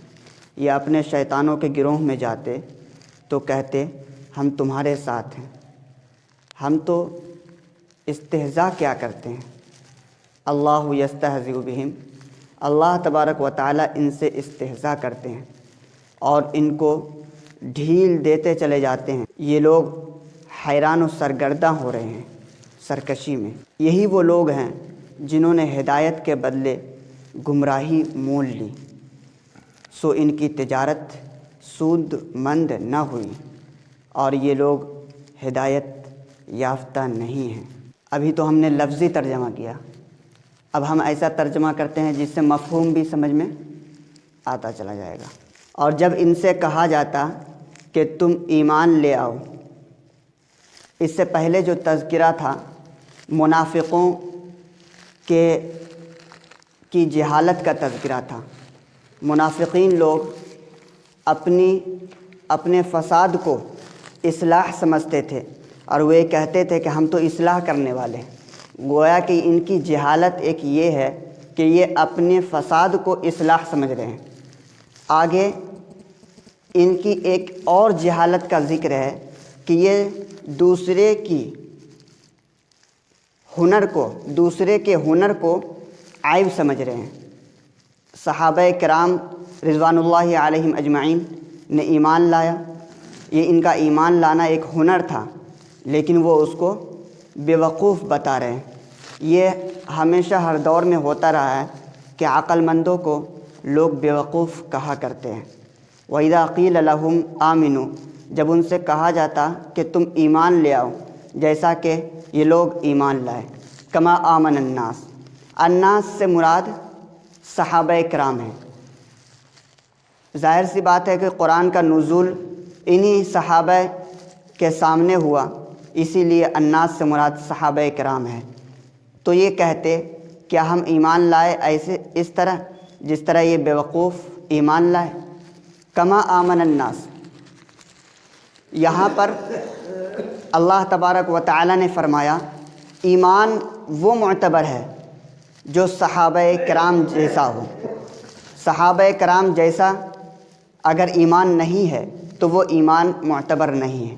A: یہ اپنے شیطانوں کے گروہ میں جاتے تو کہتے ہم تمہارے ساتھ ہیں، ہم تو استہزاء کیا کرتے ہیں۔ اللہ یستہزئ بہم، اللہ تبارک و تعالیٰ ان سے استہزاء کرتے ہیں اور ان کو ڈھیل دیتے چلے جاتے ہیں۔ یہ لوگ حیران و سرگرداں ہو رہے ہیں سرکشی میں۔ یہی وہ لوگ ہیں جنہوں نے ہدایت کے بدلے گمراہی مول لی، سو ان کی تجارت سود مند نہ ہوئی اور یہ لوگ ہدایت یافتہ نہیں ہیں۔ ابھی تو ہم نے لفظی ترجمہ کیا، اب ہم ایسا ترجمہ کرتے ہیں جس سے مفہوم بھی سمجھ میں آتا چلا جائے گا۔ اور جب ان سے کہا جاتا کہ تم ایمان لے آؤ، اس سے پہلے جو تذکرہ تھا منافقوں کی جہالت کا تذکرہ تھا۔ منافقین لوگ اپنے فساد کو اصلاح سمجھتے تھے اور وہ کہتے تھے کہ ہم تو اصلاح کرنے والے ہیں۔ گویا کہ ان کی جہالت ایک یہ ہے کہ یہ اپنے فساد کو اصلاح سمجھ رہے ہیں۔ آگے ان کی ایک اور جہالت کا ذکر ہے کہ یہ دوسرے کے ہنر کو عیب سمجھ رہے ہیں۔ صحابہ کرام رضوان اللہ علیہم اجمعین نے ایمان لایا، یہ ان کا ایمان لانا ایک ہنر تھا، لیکن وہ اس کو بے وقوف بتا رہے ہیں۔ یہ ہمیشہ ہر دور میں ہوتا رہا ہے کہ عقل مندوں کو لوگ بے وقوف کہا کرتے ہیں۔ وَإِذَا قِيلَ لَهُمْ آمِنُوا، جب ان سے کہا جاتا کہ تم ایمان لے آؤ جیسا کہ یہ لوگ ایمان لائے۔ کما آمن الناس، الناس سے مراد صحابہ کرام ہیں۔ ظاہر سی بات ہے کہ قرآن کا نزول انہی صحابہ کے سامنے ہوا، اسی لیے الناس سے مراد صحابہ کرام ہے۔ تو یہ کہتے کیا ہم ایمان لائے ایسے اس طرح جس طرح یہ بیوقوف ایمان لائے؟ کما آمن الناس، یہاں پر اللہ تبارک و تعالی نے فرمایا ایمان وہ معتبر ہے جو صحابہ کرام جیسا ہو۔ صحابہ کرام جیسا اگر ایمان نہیں ہے تو وہ ایمان معتبر نہیں ہے۔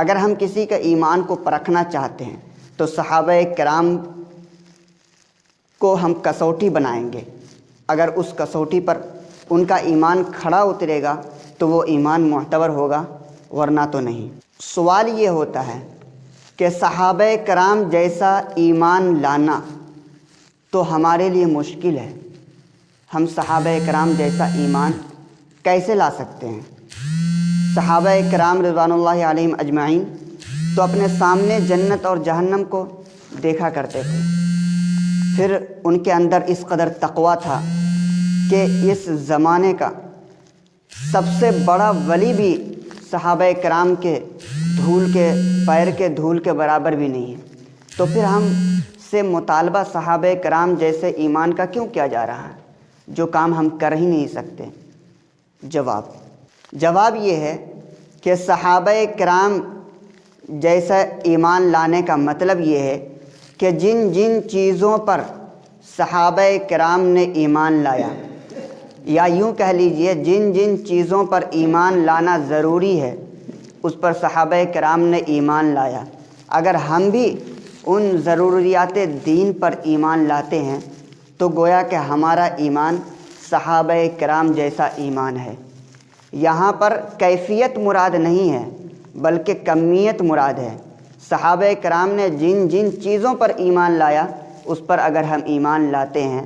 A: اگر ہم کسی کا ایمان کو پرکھنا چاہتے ہیں تو صحابہ کرام کو ہم کسوٹی بنائیں گے، اگر اس کسوٹی پر ان کا ایمان کھڑا اترے گا تو وہ ایمان معتبر ہوگا، ورنہ تو نہیں۔ سوال یہ ہوتا ہے کہ صحابہ کرام جیسا ایمان لانا تو ہمارے لیے مشکل ہے، ہم صحابہ کرام جیسا ایمان کیسے لا سکتے ہیں؟ صحابہ کرام رضوان اللہ علیہم اجمعین تو اپنے سامنے جنت اور جہنم کو دیکھا کرتے تھے، پھر ان کے اندر اس قدر تقویٰ تھا کہ اس زمانے کا سب سے بڑا ولی بھی صحابہ کرام کے دھول کے پیر کے دھول کے برابر بھی نہیں ہے، تو پھر ہم سے مطالبہ صحابہ کرام جیسے ایمان کا کیوں کیا جا رہا ہے جو کام ہم کر ہی نہیں سکتے؟ جواب یہ ہے کہ صحابہ کرام جیسا ایمان لانے کا مطلب یہ ہے کہ جن جن چیزوں پر صحابہ کرام نے ایمان لایا، یا یوں کہہ لیجئے جن جن چیزوں پر ایمان لانا ضروری ہے اس پر صحابہ کرام نے ایمان لایا، اگر ہم بھی ان ضروریات دین پر ایمان لاتے ہیں تو گویا کہ ہمارا ایمان صحابہ کرام جیسا ایمان ہے۔ یہاں پر کیفیت مراد نہیں ہے بلکہ کمیت مراد ہے۔ صحابہ کرام نے جن جن چیزوں پر ایمان لایا اس پر اگر ہم ایمان لاتے ہیں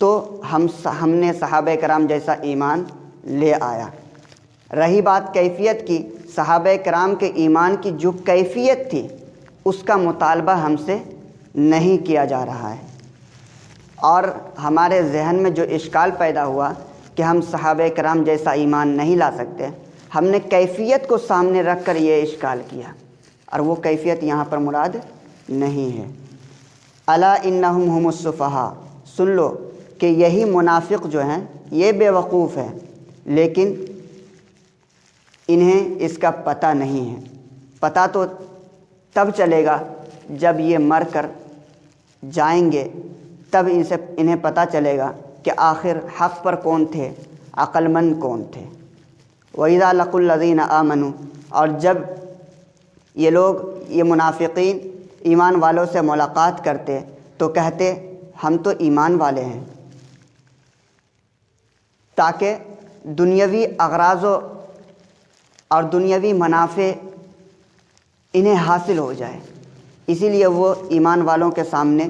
A: تو ہم نے صحابہ کرام جیسا ایمان لے آیا۔ رہی بات کیفیت کی، صحابہ کرام کے ایمان کی جو کیفیت تھی اس کا مطالبہ ہم سے نہیں کیا جا رہا ہے، اور ہمارے ذہن میں جو اشکال پیدا ہوا کہ ہم صحابہ کرام جیسا ایمان نہیں لا سکتے، ہم نے کیفیت کو سامنے رکھ کر یہ اشکال کیا، اور وہ کیفیت یہاں پر مراد نہیں ہے۔ الا انہم هم السفہاء، سن لو کہ یہی منافق جو ہیں یہ بے وقوف ہیں، لیکن انہیں اس کا پتہ نہیں ہے۔ پتہ تو تب چلے گا جب یہ مر کر جائیں گے، تب انہیں پتہ چلے گا کہ آخر حق پر کون تھے، عقل مند کون تھے۔ وَإِذَا لَقُوا الَّذِينَ آمَنُوا، اور جب یہ لوگ یہ منافقین ایمان والوں سے ملاقات کرتے تو کہتے ہم تو ایمان والے ہیں، تاکہ دنیاوی اغراض اور دنیاوی منافع انہیں حاصل ہو جائے، اسی لیے وہ ایمان والوں کے سامنے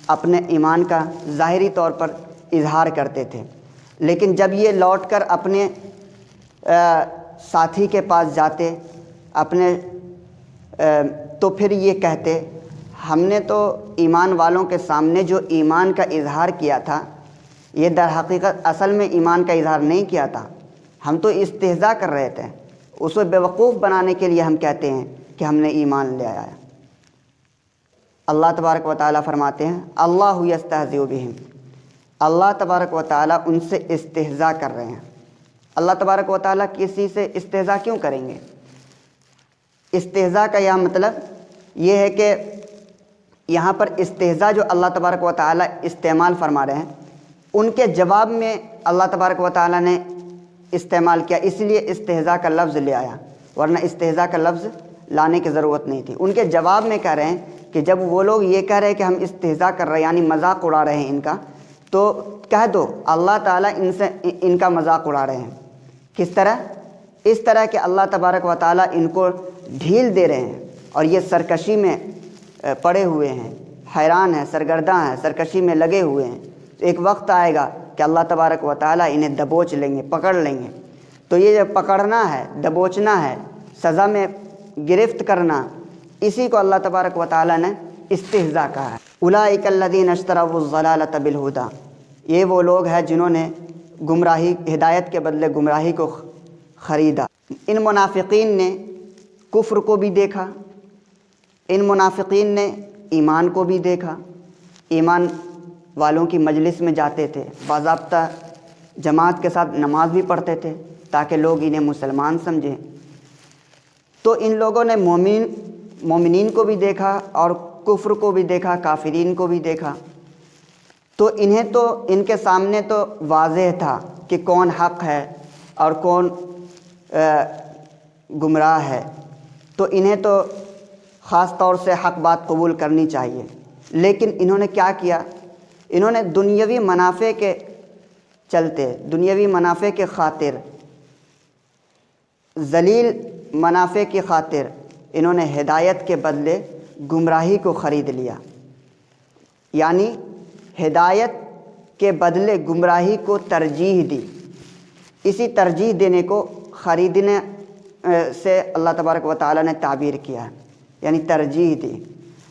A: اپنے ایمان کا ظاہری طور پر اظہار کرتے تھے، لیکن جب یہ لوٹ کر اپنے ساتھی کے پاس جاتے تو پھر یہ کہتے ہم نے تو ایمان والوں کے سامنے جو ایمان کا اظہار کیا تھا یہ در حقیقت اصل میں ایمان کا اظہار نہیں کیا تھا، ہم تو استہزاء کر رہے تھے، اسے بیوقوف بنانے کے لیے ہم کہتے ہیں کہ ہم نے ایمان لے آیا۔ اللہ تبارک و تعالیٰ فرماتے ہیں اللہ یستہزئ بہم، اللہ تبارک و تعالیٰ ان سے استہزاء کر رہے ہیں۔ اللہ تبارک و تعالیٰ کسی سے استہزاء کیوں کریں گے؟ استہزاء کا یہ مطلب یہ ہے کہ یہاں پر استہزاء جو اللہ تبارک و تعالیٰ استعمال فرما رہے ہیں ان کے جواب میں اللہ تبارک و تعالیٰ نے استعمال کیا، اس لیے استہزاء کا لفظ لے آیا، ورنہ استہزاء کا لفظ لانے کی ضرورت نہیں تھی۔ ان کے جواب میں کہہ رہے ہیں کہ جب وہ لوگ یہ کہہ رہے ہیں کہ ہم استہزاء کر رہے ہیں یعنی مذاق اڑا رہے ہیں ان کا، تو کہہ دو اللہ تعالیٰ ان کا مذاق اڑا رہے ہیں۔ کس طرح؟ اس طرح کہ اللہ تبارک و تعالیٰ ان کو ڈھیل دے رہے ہیں اور یہ سرکشی میں پڑے ہوئے ہیں، حیران ہیں، سرگرداں ہیں، سرکشی میں لگے ہوئے ہیں۔ ایک وقت آئے گا کہ اللہ تبارک و تعالیٰ انہیں دبوچ لیں گے، پکڑ لیں گے۔ تو یہ جو پکڑنا ہے، دبوچنا ہے، سزا میں گرفت کرنا، اسی کو اللہ تبارک و تعالیٰ نے استہزاء کہا ہے۔ اولئک الذین اشتروا الضلالۃ بالہدیٰ، یہ وہ لوگ ہیں جنہوں نے گمراہی ہدایت کے بدلے گمراہی کو خریدا۔ ان منافقین نے کفر کو بھی دیکھا، ان منافقین نے ایمان کو بھی دیکھا، ایمان والوں کی مجلس میں جاتے تھے، باضابطہ جماعت کے ساتھ نماز بھی پڑھتے تھے تاکہ لوگ انہیں مسلمان سمجھیں۔ تو ان لوگوں نے مومنین کو بھی دیکھا اور کفر کو بھی دیکھا، کافرین کو بھی دیکھا، تو انہیں تو ان کے سامنے تو واضح تھا کہ کون حق ہے اور کون گمراہ ہے، تو انہیں تو خاص طور سے حق بات قبول کرنی چاہیے۔ لیکن انہوں نے کیا کیا؟ انہوں نے دنیاوی منافع کے چلتے، دنیاوی منافع کے خاطر، ذلیل منافع کی خاطر انہوں نے ہدایت کے بدلے گمراہی کو خرید لیا، یعنی ہدایت کے بدلے گمراہی کو ترجیح دی۔ اسی ترجیح دینے کو خریدنے سے اللہ تبارک و تعالیٰ نے تعبیر کیا، یعنی ترجیح دی،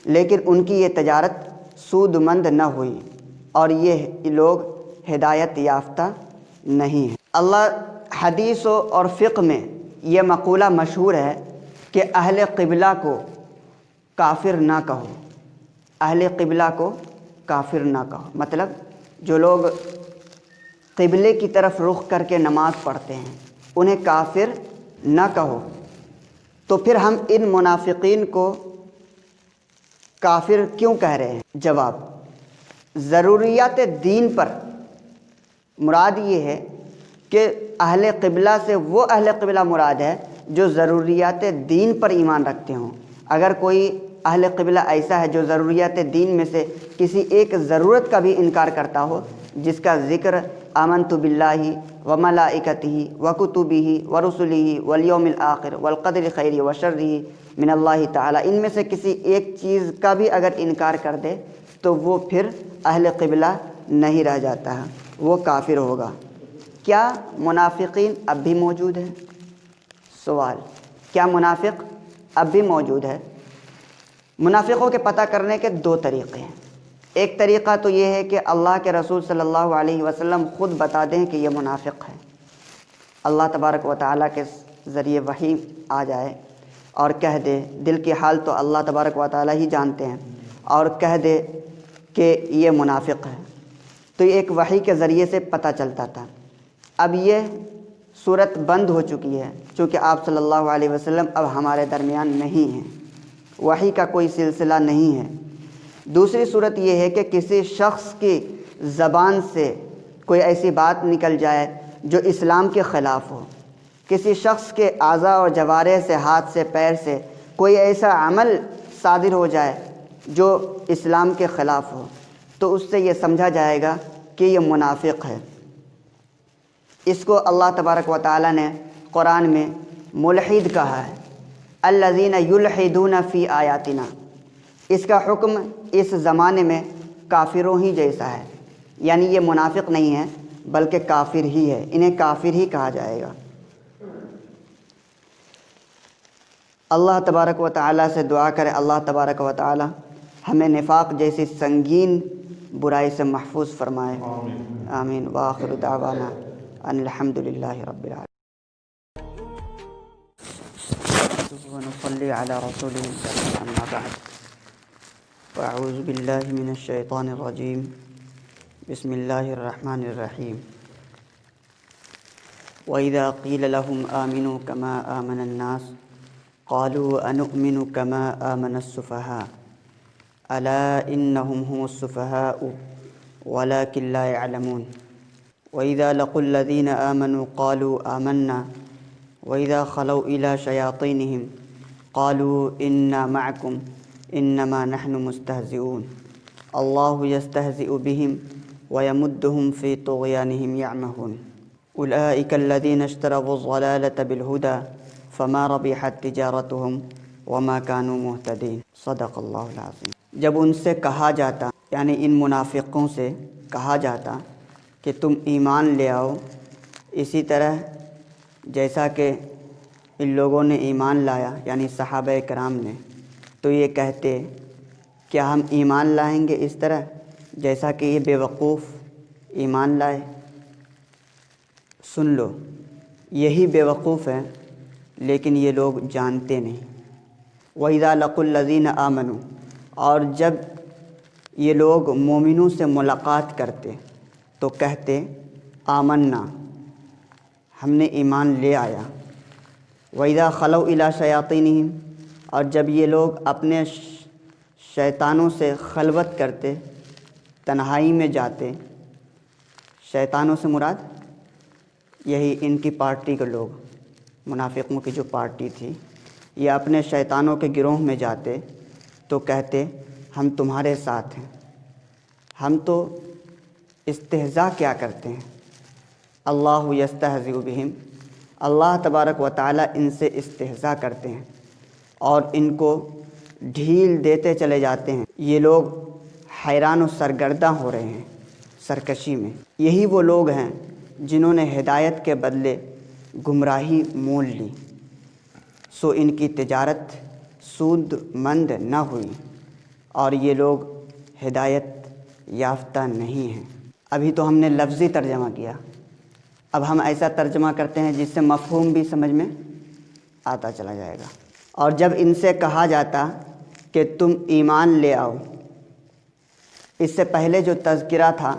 A: لیکن ان کی یہ تجارت سود مند نہ ہوئی اور یہ لوگ ہدایت یافتہ نہیں ہیں۔ اللہ حدیث اور فقہ میں یہ مقولہ مشہور ہے کہ اہل قبلہ کو کافر نہ کہو، اہل قبلہ کو کافر نہ کہو، مطلب جو لوگ قبلے کی طرف رخ کر کے نماز پڑھتے ہیں انہیں کافر نہ کہو۔ تو پھر ہم ان منافقین کو کافر کیوں کہہ رہے ہیں؟ جواب، ضروریات دین پر مراد یہ ہے کہ اہل قبلہ سے وہ اہل قبلہ مراد ہے جو ضروریات دین پر ایمان رکھتے ہوں۔ اگر کوئی اہل قبلہ ایسا ہے جو ضروریات دین میں سے کسی ایک ضرورت کا بھی انکار کرتا ہو، جس کا ذکر آمنت باللہ وملائکتہ وکتبہ ورسلہ والیوم الآخر والقدر خیرہ وشرہ من اللہ تعالی، ان میں سے کسی ایک چیز کا بھی اگر انکار کر دے تو وہ پھر اہل قبلہ نہیں رہ جاتا ہے، وہ کافر ہوگا۔ کیا منافقین اب بھی موجود ہیں؟ سوال، کیا منافق اب بھی موجود ہے؟ منافقوں کے پتہ کرنے کے دو طریقے ہیں۔ ایک طریقہ تو یہ ہے کہ اللہ کے رسول صلی اللہ علیہ وسلم خود بتا دیں کہ یہ منافق ہے، اللہ تبارک و تعالیٰ کے ذریعے وحی آ جائے اور کہہ دے، دل کی حال تو اللہ تبارک و تعالیٰ ہی جانتے ہیں، اور کہہ دے کہ یہ منافق ہے، تو یہ ایک وحی کے ذریعے سے پتہ چلتا تھا۔ اب یہ صورت بند ہو چکی ہے، چونکہ آپ صلی اللہ علیہ وسلم اب ہمارے درمیان نہیں ہیں، وحی کا کوئی سلسلہ نہیں ہے۔ دوسری صورت یہ ہے کہ کسی شخص کی زبان سے کوئی ایسی بات نکل جائے جو اسلام کے خلاف ہو، کسی شخص کے اعضاء اور جوارح سے، ہاتھ سے، پیر سے کوئی ایسا عمل صادر ہو جائے جو اسلام کے خلاف ہو، تو اس سے یہ سمجھا جائے گا کہ یہ منافق ہے۔ اس کو اللہ تبارک و تعالیٰ نے قرآن میں ملحد کہا ہے، الذین یلحدون فی آیاتنا۔ اس کا حکم اس زمانے میں کافروں ہی جیسا ہے، یعنی یہ منافق نہیں ہے بلکہ کافر ہی ہے، انہیں کافر ہی کہا جائے گا۔ اللہ تبارک و تعالیٰ سے دعا کرے اللہ تبارک و تعالیٰ ہمیں نفاق جیسی سنگین برائی سے محفوظ فرمائے، آمین۔ وآخر دعوانا ان الحمد للہ رب العالمین۔ ونصلي على رسوله الكريم، أما بعد، فأعوذ بالله من الشيطان الرجيم، بسم الله الرحمن الرحيم۔ وإذا قيل لهم آمنوا كما آمن الناس قالوا أنؤمن كما آمن السفهاء ألا إنهم هم السفهاء ولكن لا يعلمون۔ وإذا لقوا الذين آمنوا قالوا آمنا وإذا خلوا إلى شياطينهم قالوا إنا معكم إنما نحن مستهزئون الله يستهزئ بهم ويمدهم في طغيانهم يعمهون أولئك الذين اشتروا الضلالة بالهدى فما ربحت تجارتهم وما كانوا مهتدين صدق اللہ العظیم۔ جب ان سے کہا جاتا، یعنی ان منافقوں سے کہا جاتا کہ تم ایمان لے آؤ، اسی طرح جیسا کہ ان لوگوں نے ایمان لایا، یعنی صحابہ کرام نے، تو یہ کہتے کیا ہم ایمان لائیں گے اس طرح جیسا کہ یہ بیوقوف ایمان لائے؟ سن لو، یہی بیوقوف ہیں لیکن یہ لوگ جانتے نہیں۔ وَإِذَا لَقُوا الَّذِينَ آمَنُوا، اور جب یہ لوگ مومنوں سے ملاقات کرتے تو کہتے آمنا، ہم نے ایمان لے آیا۔ وَإِذَا خَلَوْا إِلَىٰ شَيَاطِينِهِمْ، اور جب یہ لوگ اپنے شیطانوں سے خلوت کرتے، تنہائی میں جاتے، شیطانوں سے مراد یہی ان کی پارٹی کے لوگ، منافقوں کی جو پارٹی تھی، یہ اپنے شیطانوں کے گروہ میں جاتے تو کہتے ہم تمہارے ساتھ ہیں، ہم تو استہزاء کیا کرتے ہیں۔ اللہ یستہزئ بہم، اللہ تبارک و تعالیٰ ان سے استہزاء کرتے ہیں اور ان کو ڈھیل دیتے چلے جاتے ہیں۔ یہ لوگ حیران و سرگرداں ہو رہے ہیں سرکشی میں۔ یہی وہ لوگ ہیں جنہوں نے ہدایت کے بدلے گمراہی مول لی۔ سو ان کی تجارت سود مند نہ ہوئی اور یہ لوگ ہدایت یافتہ نہیں ہیں۔ ابھی تو ہم نے لفظی ترجمہ کیا، اب ہم ایسا ترجمہ کرتے ہیں جس سے مفہوم بھی سمجھ میں آتا چلا جائے گا۔ اور جب ان سے کہا جاتا کہ تم ایمان لے آؤ، اس سے پہلے جو تذکرہ تھا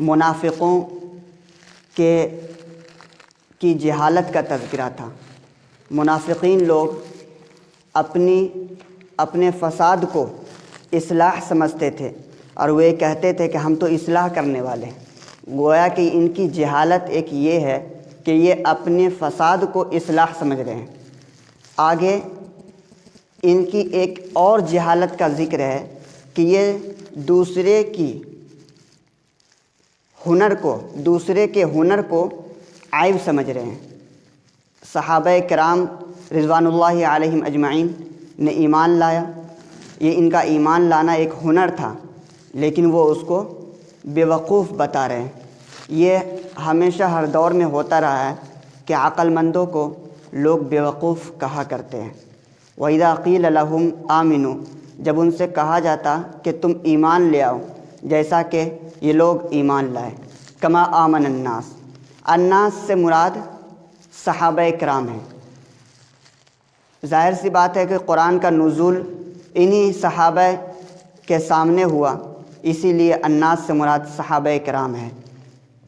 A: منافقوں کی جہالت کا تذکرہ تھا۔ منافقین لوگ اپنے فساد کو اصلاح سمجھتے تھے اور وہ یہ کہتے تھے کہ ہم تو اصلاح کرنے والے ہیں۔ گویا کہ ان کی جہالت ایک یہ ہے کہ یہ اپنے فساد کو اصلاح سمجھ رہے ہیں۔ آگے ان کی ایک اور جہالت کا ذکر ہے کہ یہ دوسرے کے ہنر کو عیب سمجھ رہے ہیں۔ صحابہ کرام رضوان اللہ علیہم اجمعین نے ایمان لایا، یہ ان کا ایمان لانا ایک ہنر تھا، لیکن وہ اس کو بیوقوف بتا رہے ہیں۔ یہ ہمیشہ ہر دور میں ہوتا رہا ہے کہ عقل مندوں کو لوگ بیوقوف کہا کرتے ہیں۔ وَإِذَا قِيلَ لَهُمْ آمِنُوا، جب ان سے کہا جاتا کہ تم ایمان لے آؤ جیسا کہ یہ لوگ ایمان لائے۔ کما آمن الناس، الناس سے مراد صحابہ کرام ہیں۔ ظاہر سی بات ہے کہ قرآن کا نزول انہی صحابہ کے سامنے ہوا، اسی لیے الناس سے مراد صحابہ کرام ہے۔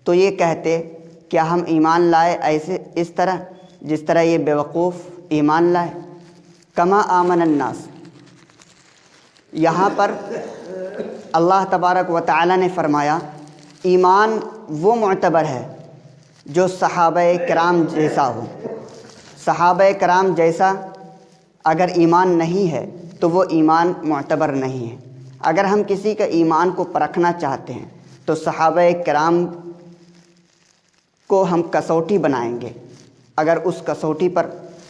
A: تو یہ کہتے کیا ہم ایمان لائے اس طرح جس طرح یہ بیوقوف ایمان لائے؟ کما آمن الناس، یہاں پر اللہ تبارک و تعالی نے فرمایا ایمان وہ معتبر ہے جو صحابہ کرام جیسا ہو۔ صحابہ کرام جیسا اگر ایمان نہیں ہے تو وہ ایمان معتبر نہیں ہے۔ اگر ہم کسی کا ایمان کو پرکھنا چاہتے ہیں تو صحابہ کرام کو ہم کسوٹی بنائیں گے۔ اگر اس کسوٹی پر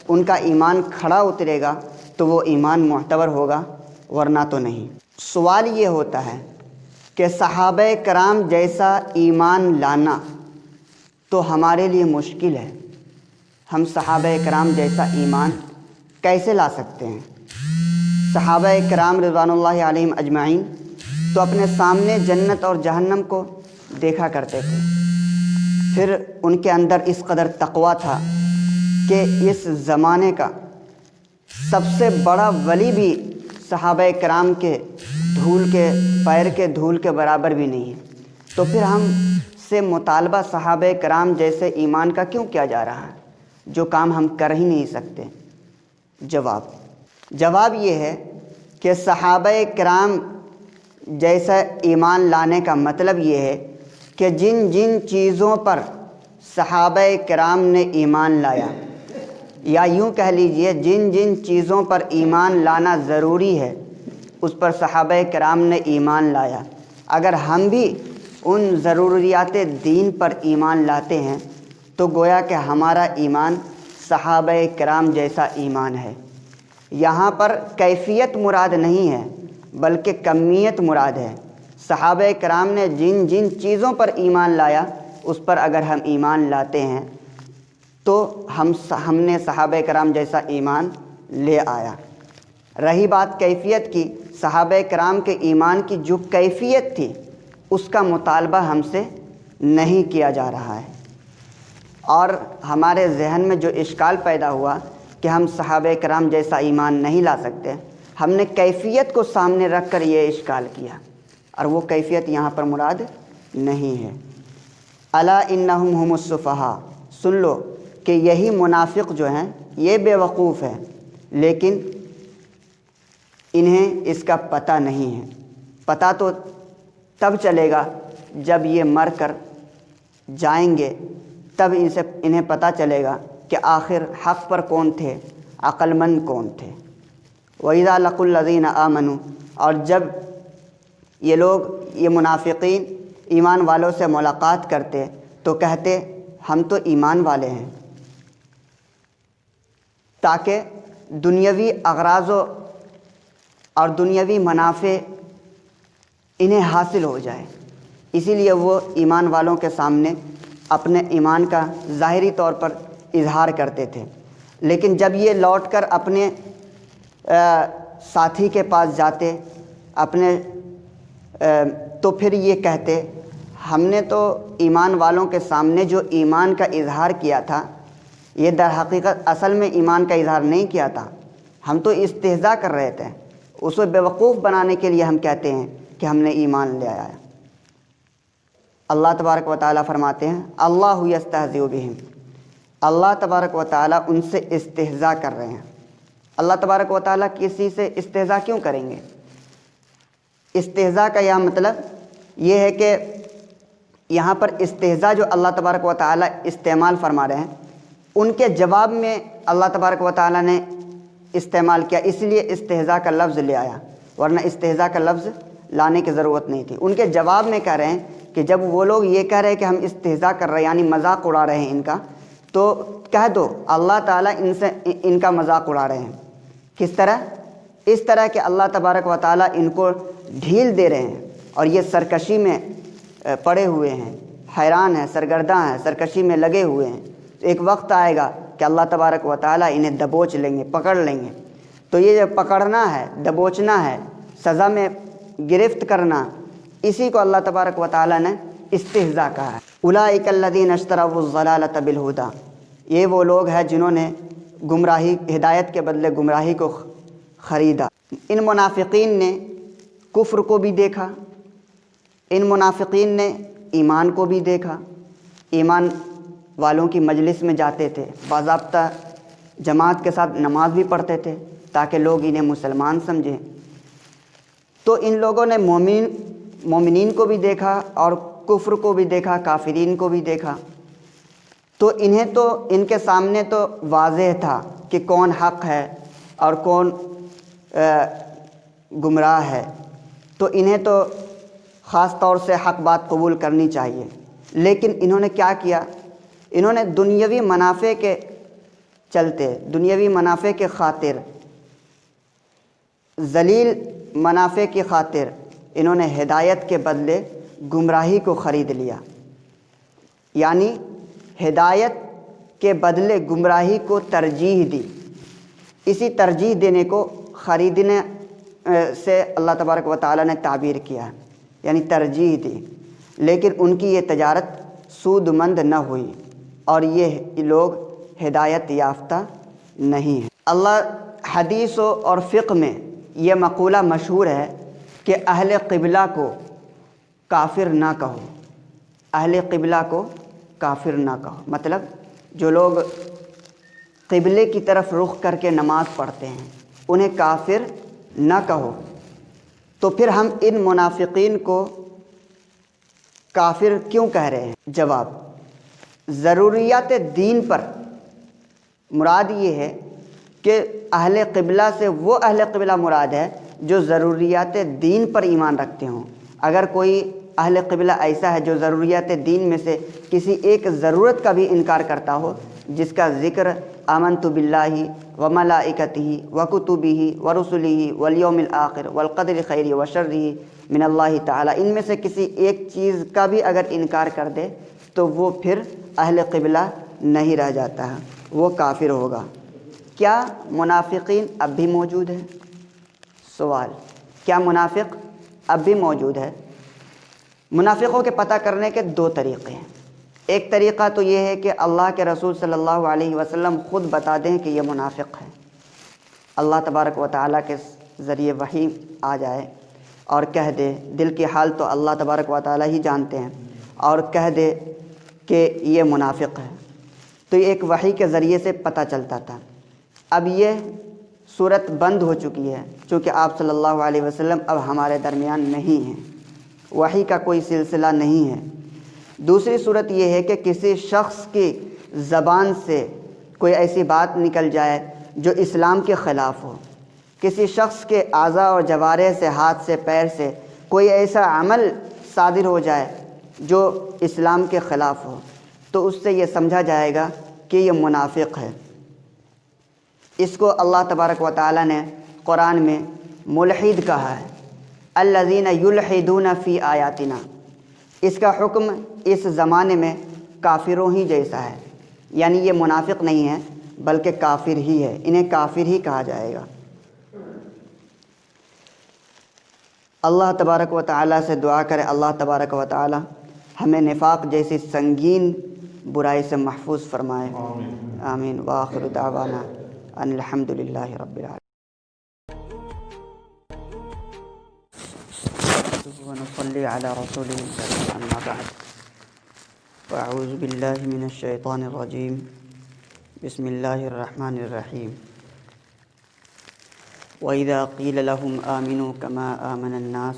A: ان کا ایمان کھڑا اترے گا تو وہ ایمان معتبر ہوگا، ورنہ تو نہیں۔ سوال یہ ہوتا ہے کہ صحابہ کرام جیسا ایمان لانا تو ہمارے لیے مشکل ہے، ہم صحابہ کرام جیسا ایمان کیسے لا سکتے ہیں؟ صحابہ کرام رضوان اللہ علیہم اجمعین تو اپنے سامنے جنت اور جہنم کو دیکھا کرتے تھے، پھر ان کے اندر اس قدر تقویٰ تھا کہ اس زمانے کا سب سے بڑا ولی بھی صحابہ کرام کے پیر کے دھول کے برابر بھی نہیں ہے۔ تو پھر ہم سے مطالبہ صحابہ کرام جیسے ایمان کا کیوں کیا جا رہا ہے جو کام ہم کر ہی نہیں سکتے؟ جواب یہ ہے کہ صحابہ کرام جیسا ایمان لانے کا مطلب یہ ہے کہ جن جن چیزوں پر صحابہ کرام نے ایمان لایا، یا یوں کہہ لیجئے جن جن چیزوں پر ایمان لانا ضروری ہے اس پر صحابہ کرام نے ایمان لایا۔ اگر ہم بھی ان ضروریات دین پر ایمان لاتے ہیں تو گویا کہ ہمارا ایمان صحابہ کرام جیسا ایمان ہے۔ یہاں پر کیفیت مراد نہیں ہے بلکہ کمیت مراد ہے۔ صحابہ کرام نے جن جن چیزوں پر ایمان لایا اس پر اگر ہم ایمان لاتے ہیں تو ہم نے صحابہ کرام جیسا ایمان لے آیا۔ رہی بات کیفیت کی، صحابہ کرام کے ایمان کی جو کیفیت تھی اس کا مطالبہ ہم سے نہیں کیا جا رہا ہے، اور ہمارے ذہن میں جو اشکال پیدا ہوا کہ ہم صحابہ کرام جیسا ایمان نہیں لا سکتے، ہم نے کیفیت کو سامنے رکھ کر یہ اشکال کیا، اور وہ کیفیت یہاں پر مراد نہیں ہے۔ الا انہم ہم السفہاء، سن لو کہ یہی منافق جو ہیں یہ بے وقوف ہیں، لیکن انہیں اس کا پتہ نہیں ہے۔ پتہ تو تب چلے گا جب یہ مر کر جائیں گے، تب انہیں پتہ چلے گا کہ آخر حق پر کون تھے، عقل مند کون تھے۔ وَإِذَا لَقُوا الَّذِينَ آمَنُوا، اور جب یہ منافقین ایمان والوں سے ملاقات کرتے تو کہتے ہم تو ایمان والے ہیں، تاکہ دنیاوی اغراض اور دنیاوی منافع انہیں حاصل ہو جائے، اسی لیے وہ ایمان والوں کے سامنے اپنے ایمان کا ظاہری طور پر اظہار کرتے تھے۔ لیکن جب یہ لوٹ کر اپنے ساتھی کے پاس جاتے اپنے تو پھر یہ کہتے ہم نے تو ایمان والوں کے سامنے جو ایمان کا اظہار کیا تھا یہ در حقیقت اصل میں ایمان کا اظہار نہیں کیا تھا، ہم تو استہزاء کر رہے تھے، اس کو بیوقوف بنانے کے لیے ہم کہتے ہیں کہ ہم نے ایمان لے آیا۔ اللہ تبارک و تعالیٰ فرماتے ہیں اللہ یستہزئ بہم، اللہ تبارک و تعالیٰ ان سے استہزاء کر رہے ہیں۔ اللہ تبارک و تعالیٰ کسی سے استہزاء کیوں کریں گے؟ استہزاء کا یہ مطلب یہ ہے کہ یہاں پر استہزاء جو اللہ تبارک و تعالیٰ استعمال فرما رہے ہیں ان کے جواب میں اللہ تبارک و تعالیٰ نے استعمال کیا، اس لیے استہزاء کا لفظ لے آیا، ورنہ استہزاء کا لفظ لانے کی ضرورت نہیں تھی۔ ان کے جواب میں کہہ رہے ہیں کہ جب وہ لوگ یہ کہہ رہے ہیں کہ ہم استہزاء کر رہے ہیں یعنی مذاق اڑا رہے ہیں ان کا، تو کہہ دو اللہ تعالیٰ ان کا مذاق اڑا رہے ہیں۔ کس طرح؟ اس طرح کہ اللہ تبارک و تعالیٰ ان کو ڈھیل دے رہے ہیں اور یہ سرکشی میں پڑے ہوئے ہیں، حیران ہیں، سرگرداں ہیں، سرکشی میں لگے ہوئے ہیں۔ ایک وقت آئے گا کہ اللہ تبارک و تعالیٰ انہیں دبوچ لیں گے، پکڑ لیں گے۔ تو یہ جو پکڑنا ہے، دبوچنا ہے، سزا میں گرفت کرنا، اسی کو اللہ تبارک و تعالیٰ نے استہزاء کہا ہے۔ اولئک الذین اشتروا الضلالۃ بالہدیٰ، یہ وہ لوگ ہیں جنہوں نے گمراہی، ہدایت کے بدلے گمراہی کو خریدا۔ ان منافقین نے کفر کو بھی دیکھا، ان منافقین نے ایمان کو بھی دیکھا، ایمان والوں کی مجلس میں جاتے تھے، باضابطہ جماعت کے ساتھ نماز بھی پڑھتے تھے تاکہ لوگ انہیں مسلمان سمجھیں۔ تو ان لوگوں نے مومنین کو بھی دیکھا اور کفر کو بھی دیکھا، کافرین کو بھی دیکھا۔ تو انہیں تو ان کے سامنے تو واضح تھا کہ کون حق ہے اور کون گمراہ ہے، تو انہیں تو خاص طور سے حق بات قبول کرنی چاہیے۔ لیکن انہوں نے کیا کیا؟ انہوں نے دنیاوی منافع کے چلتے، دنیاوی منافع کے خاطر، ذلیل منافع کی خاطر انہوں نے ہدایت کے بدلے گمراہی کو خرید لیا، یعنی ہدایت کے بدلے گمراہی کو ترجیح دی۔ اسی ترجیح دینے کو خریدنے سے اللہ تبارک و تعالیٰ نے تعبیر کیا، یعنی ترجیح دی، لیکن ان کی یہ تجارت سود مند نہ ہوئی اور یہ لوگ ہدایت یافتہ نہیں ہیں۔ اللہ حدیث اور فقہ میں یہ مقولہ مشہور ہے کہ اہل قبلہ کو کافر نہ کہو، اہل قبلہ کو کافر نہ کہو، مطلب جو لوگ قبلے کی طرف رخ کر کے نماز پڑھتے ہیں انہیں کافر نہ کہو۔ تو پھر ہم ان منافقین کو کافر کیوں کہہ رہے ہیں؟ جواب، ضروریات دین پر مراد یہ ہے کہ اہل قبلہ سے وہ اہل قبلہ مراد ہے جو ضروریات دین پر ایمان رکھتے ہوں۔ اگر کوئی اہل قبلہ ایسا ہے جو ضروریات دین میں سے کسی ایک ضرورت کا بھی انکار کرتا ہو، جس کا ذکر آمنت باللہ وملائکتہ وکتبہ ورسلہ والیوم الآخر والقدر خیرہ وشرہ من اللہ تعالی، ان میں سے کسی ایک چیز کا بھی اگر انکار کر دے تو وہ پھر اہل قبلہ نہیں رہ جاتا ہے، وہ کافر ہوگا۔ کیا منافقین اب بھی موجود ہیں؟ سوال، کیا منافق اب بھی موجود ہے؟ منافقوں کے پتہ کرنے کے دو طریقے ہیں۔ ایک طریقہ تو یہ ہے کہ اللہ کے رسول صلی اللہ علیہ وسلم خود بتا دیں کہ یہ منافق ہے، اللہ تبارک و تعالیٰ کے ذریعے وحی آ جائے اور کہہ دے، دل کی حال تو اللہ تبارک و تعالیٰ ہی جانتے ہیں، اور کہہ دے کہ یہ منافق ہے، تو یہ ایک وحی کے ذریعے سے پتہ چلتا تھا۔ اب یہ صورت بند ہو چکی ہے چونکہ آپ صلی اللہ علیہ وسلم اب ہمارے درمیان نہیں ہیں، وحی کا کوئی سلسلہ نہیں ہے۔ دوسری صورت یہ ہے کہ کسی شخص کی زبان سے کوئی ایسی بات نکل جائے جو اسلام کے خلاف ہو، کسی شخص کے اعضاء اور جوارح سے، ہاتھ سے، پیر سے کوئی ایسا عمل صادر ہو جائے جو اسلام کے خلاف ہو، تو اس سے یہ سمجھا جائے گا کہ یہ منافق ہے۔ اس کو اللہ تبارک و تعالیٰ نے قرآن میں ملحد کہا ہے، الذین یلحدون فی آیاتنا۔ اس کا حکم اس زمانے میں کافروں ہی جیسا ہے، یعنی یہ منافق نہیں ہے بلکہ کافر ہی ہے، انہیں کافر ہی کہا جائے گا۔ اللہ تبارک و تعالیٰ سے دعا کرے اللہ تبارک و تعالیٰ ہمیں نفاق جیسی سنگین برائی سے محفوظ فرمائے، آمین۔ وآخر دعوانا ان الحمد للہ رب العالمین۔ ونصلي على رسوله الكريم، أما بعد، فأعوذ بالله من الشيطان الرجيم، بسم الله الرحمن الرحيم۔ وإذا قيل لهم آمنوا كما آمن الناس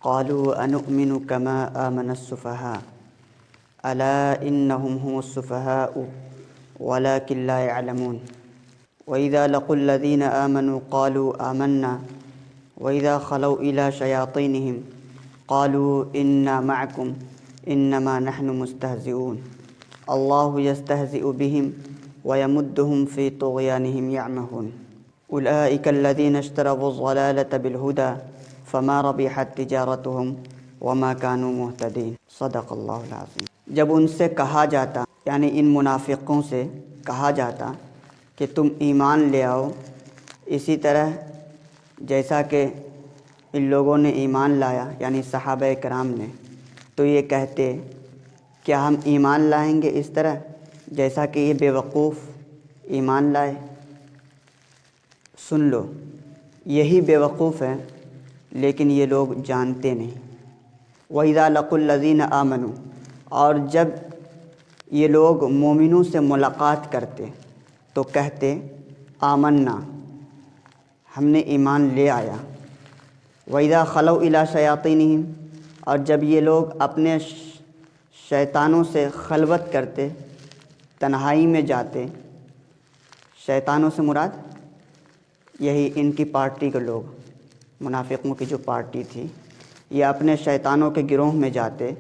A: قالوا أنؤمن كما آمن السفهاء ألا إنهم هم السفهاء ولكن لا يعلمون۔ وإذا لقوا الذين آمنوا قالوا آمنا وإذا خلوا إلى شياطينهم قالوا إنا معكم إنما نحن مستهزئون الله يستهزئ بهم ويمدهم في طغيانهم يعمهون أولئك الذين اشتروا الضلالة بالهدى فما ربحت تجارتهم وما كانوا مهتدين صدق اللہ العظیم۔ جب ان سے کہا جاتا، یعنی ان منافقوں سے کہا جاتا کہ تم ایمان لے آؤ اسی طرح جیسا کہ ان لوگوں نے ایمان لایا، یعنی صحابہ کرام نے، تو یہ کہتے کیا ہم ایمان لائیں گے اس طرح جیسا کہ یہ بیوقوف ایمان لائے؟ سن لو، یہی بیوقوف ہیں لیکن یہ لوگ جانتے نہیں۔ وَإِذَا لَقُوا الَّذِينَ آمَنُوا، اور جب یہ لوگ مومنوں سے ملاقات کرتے تو کہتے آمنا، ہم نے ایمان لے آیا۔ وَإِذَا خَلَوْا إِلَىٰ شَيَاطِينِهِمْ، اور جب یہ لوگ اپنے شیطانوں سے خلوت کرتے، تنہائی میں جاتے، شیطانوں سے مراد یہی ان کی پارٹی کے لوگ، منافقوں کی جو پارٹی تھی، یہ اپنے شیطانوں کے گروہ میں جاتے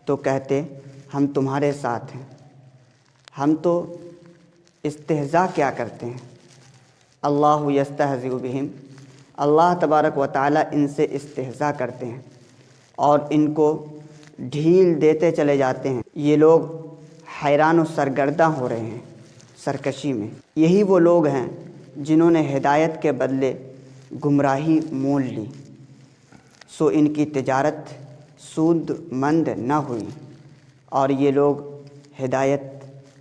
A: تو کہتے ہم تمہارے ساتھ ہیں، ہم تو استہزاء کیا کرتے ہیں۔ اللہ یستہزئ بہم، اللہ تبارک و تعالیٰ ان سے استہزاء کرتے ہیں اور ان کو ڈھیل دیتے چلے جاتے ہیں۔ یہ لوگ حیران و سرگرداں ہو رہے ہیں سرکشی میں۔ یہی وہ لوگ ہیں جنہوں نے ہدایت کے بدلے گمراہی مول لی، سو ان کی تجارت سود مند نہ ہوئی اور یہ لوگ ہدایت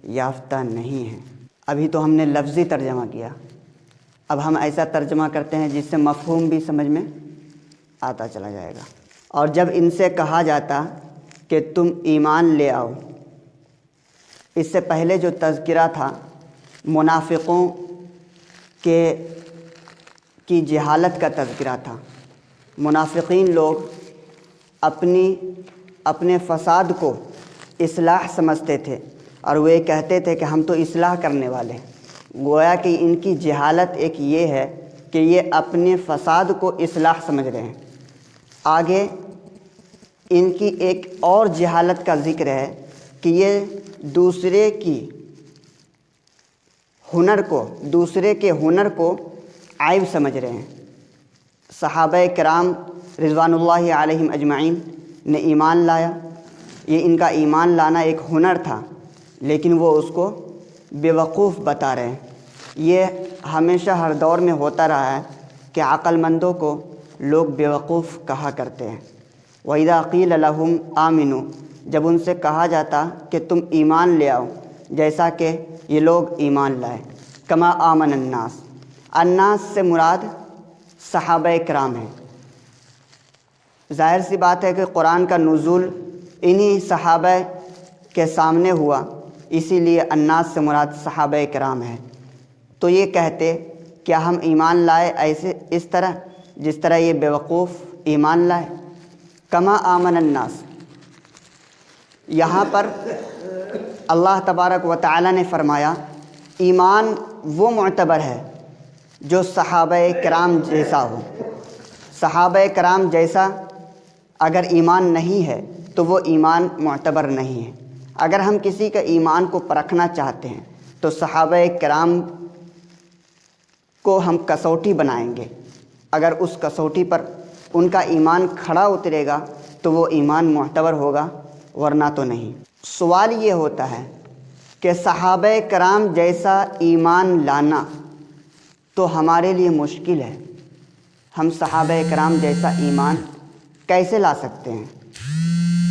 A: یافتہ نہیں ہیں۔ ابھی تو ہم نے لفظی ترجمہ کیا، اب ہم ایسا ترجمہ کرتے ہیں جس سے مفہوم بھی سمجھ میں آتا چلا جائے گا۔ اور جب ان سے کہا جاتا کہ تم ایمان لے آؤ، اس سے پہلے جو تذکرہ تھا منافقوں کی جہالت کا تذکرہ تھا۔ منافقین لوگ اپنے فساد کو اصلاح سمجھتے تھے اور وہ یہ کہتے تھے کہ ہم تو اصلاح کرنے والے ہیں۔ گویا کہ ان کی جہالت ایک یہ ہے کہ یہ اپنے فساد کو اصلاح سمجھ رہے ہیں۔ آگے ان کی ایک اور جہالت کا ذکر ہے کہ یہ دوسرے کے ہنر کو عیب سمجھ رہے ہیں۔ صحابہ کرام رضوان اللہ علیہم اجمعین نے ایمان لایا، یہ ان کا ایمان لانا ایک ہنر تھا، لیکن وہ اس کو بیوقوف بتا رہے ہیں۔ یہ ہمیشہ ہر دور میں ہوتا رہا ہے کہ عقل مندوں کو لوگ بیوقوف کہا کرتے ہیں۔ وَإِذَا قِيلَ لَهُمْ آمِنُوا، جب ان سے کہا جاتا کہ تم ایمان لے آؤ جیسا کہ یہ لوگ ایمان لائے۔ کما آمن الناس، الناس سے مراد صحابہ کرام ہیں۔ ظاہر سی بات ہے کہ قرآن کا نزول انہی صحابہ کے سامنے ہوا، اسی لیے الناس سے مراد صحابہ کرام ہیں۔ تو یہ کہتے کیا ہم ایمان لائے اس طرح جس طرح یہ بیوقوف ایمان لائے؟ کما آمن الناس، یہاں پر اللہ تبارک و تعالیٰ نے فرمایا ایمان وہ معتبر ہے جو صحابہ کرام جیسا ہو۔ صحابہ کرام جیسا اگر ایمان نہیں ہے تو وہ ایمان معتبر نہیں ہے۔ اگر ہم کسی کا ایمان کو پرکھنا چاہتے ہیں تو صحابہ کرام کو ہم کسوٹی بنائیں گے۔ اگر اس کسوٹی پر ان کا ایمان کھڑا اترے گا تو وہ ایمان معتبر ہوگا، ورنہ تو نہیں۔ سوال یہ ہوتا ہے کہ صحابہ کرام جیسا ایمان لانا تو ہمارے لیے مشکل ہے۔ ہم صحابہ کرام جیسا ایمان کیسے لا سکتے ہیں؟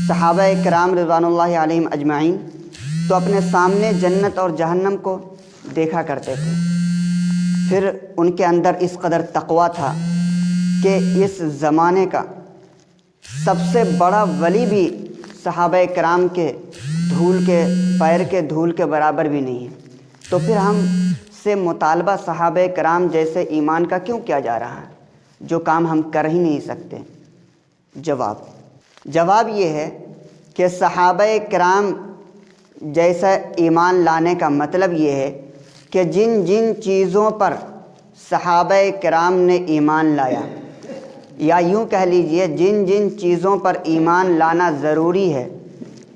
A: صحابہ کرام رضوان اللہ علیہم اجمعین تو اپنے سامنے جنت اور جہنم کو دیکھا کرتے تھے، پھر ان کے اندر اس قدر تقویٰ تھا کہ اس زمانے کا سب سے بڑا ولی بھی صحابہ کرام کے دھول کے پیر کے دھول کے برابر بھی نہیں ہے، تو پھر ہم سے مطالبہ صحابہ کرام جیسے ایمان کا کیوں کیا جا رہا ہے جو کام ہم کر ہی نہیں سکتے؟ جواب یہ ہے کہ صحابہ کرام جیسا ایمان لانے کا مطلب یہ ہے کہ جن جن چیزوں پر صحابہ کرام نے ایمان لایا، یا یوں کہہ لیجئے جن جن چیزوں پر ایمان لانا ضروری ہے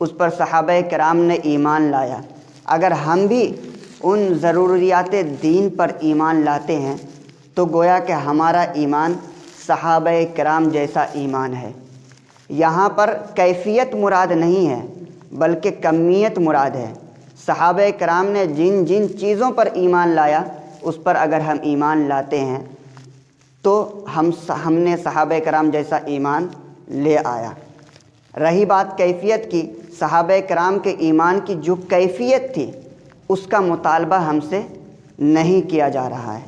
A: اس پر صحابہ کرام نے ایمان لایا۔ اگر ہم بھی ان ضروریات دین پر ایمان لاتے ہیں تو گویا کہ ہمارا ایمان صحابہ کرام جیسا ایمان ہے۔ یہاں پر کیفیت مراد نہیں ہے بلکہ کمیت مراد ہے۔ صحابہ کرام نے جن جن چیزوں پر ایمان لایا اس پر اگر ہم ایمان لاتے ہیں تو ہم نے صحابہ کرام جیسا ایمان لے آیا۔ رہی بات کیفیت کی، صحابہ کرام کے ایمان کی جو کیفیت تھی اس کا مطالبہ ہم سے نہیں کیا جا رہا ہے،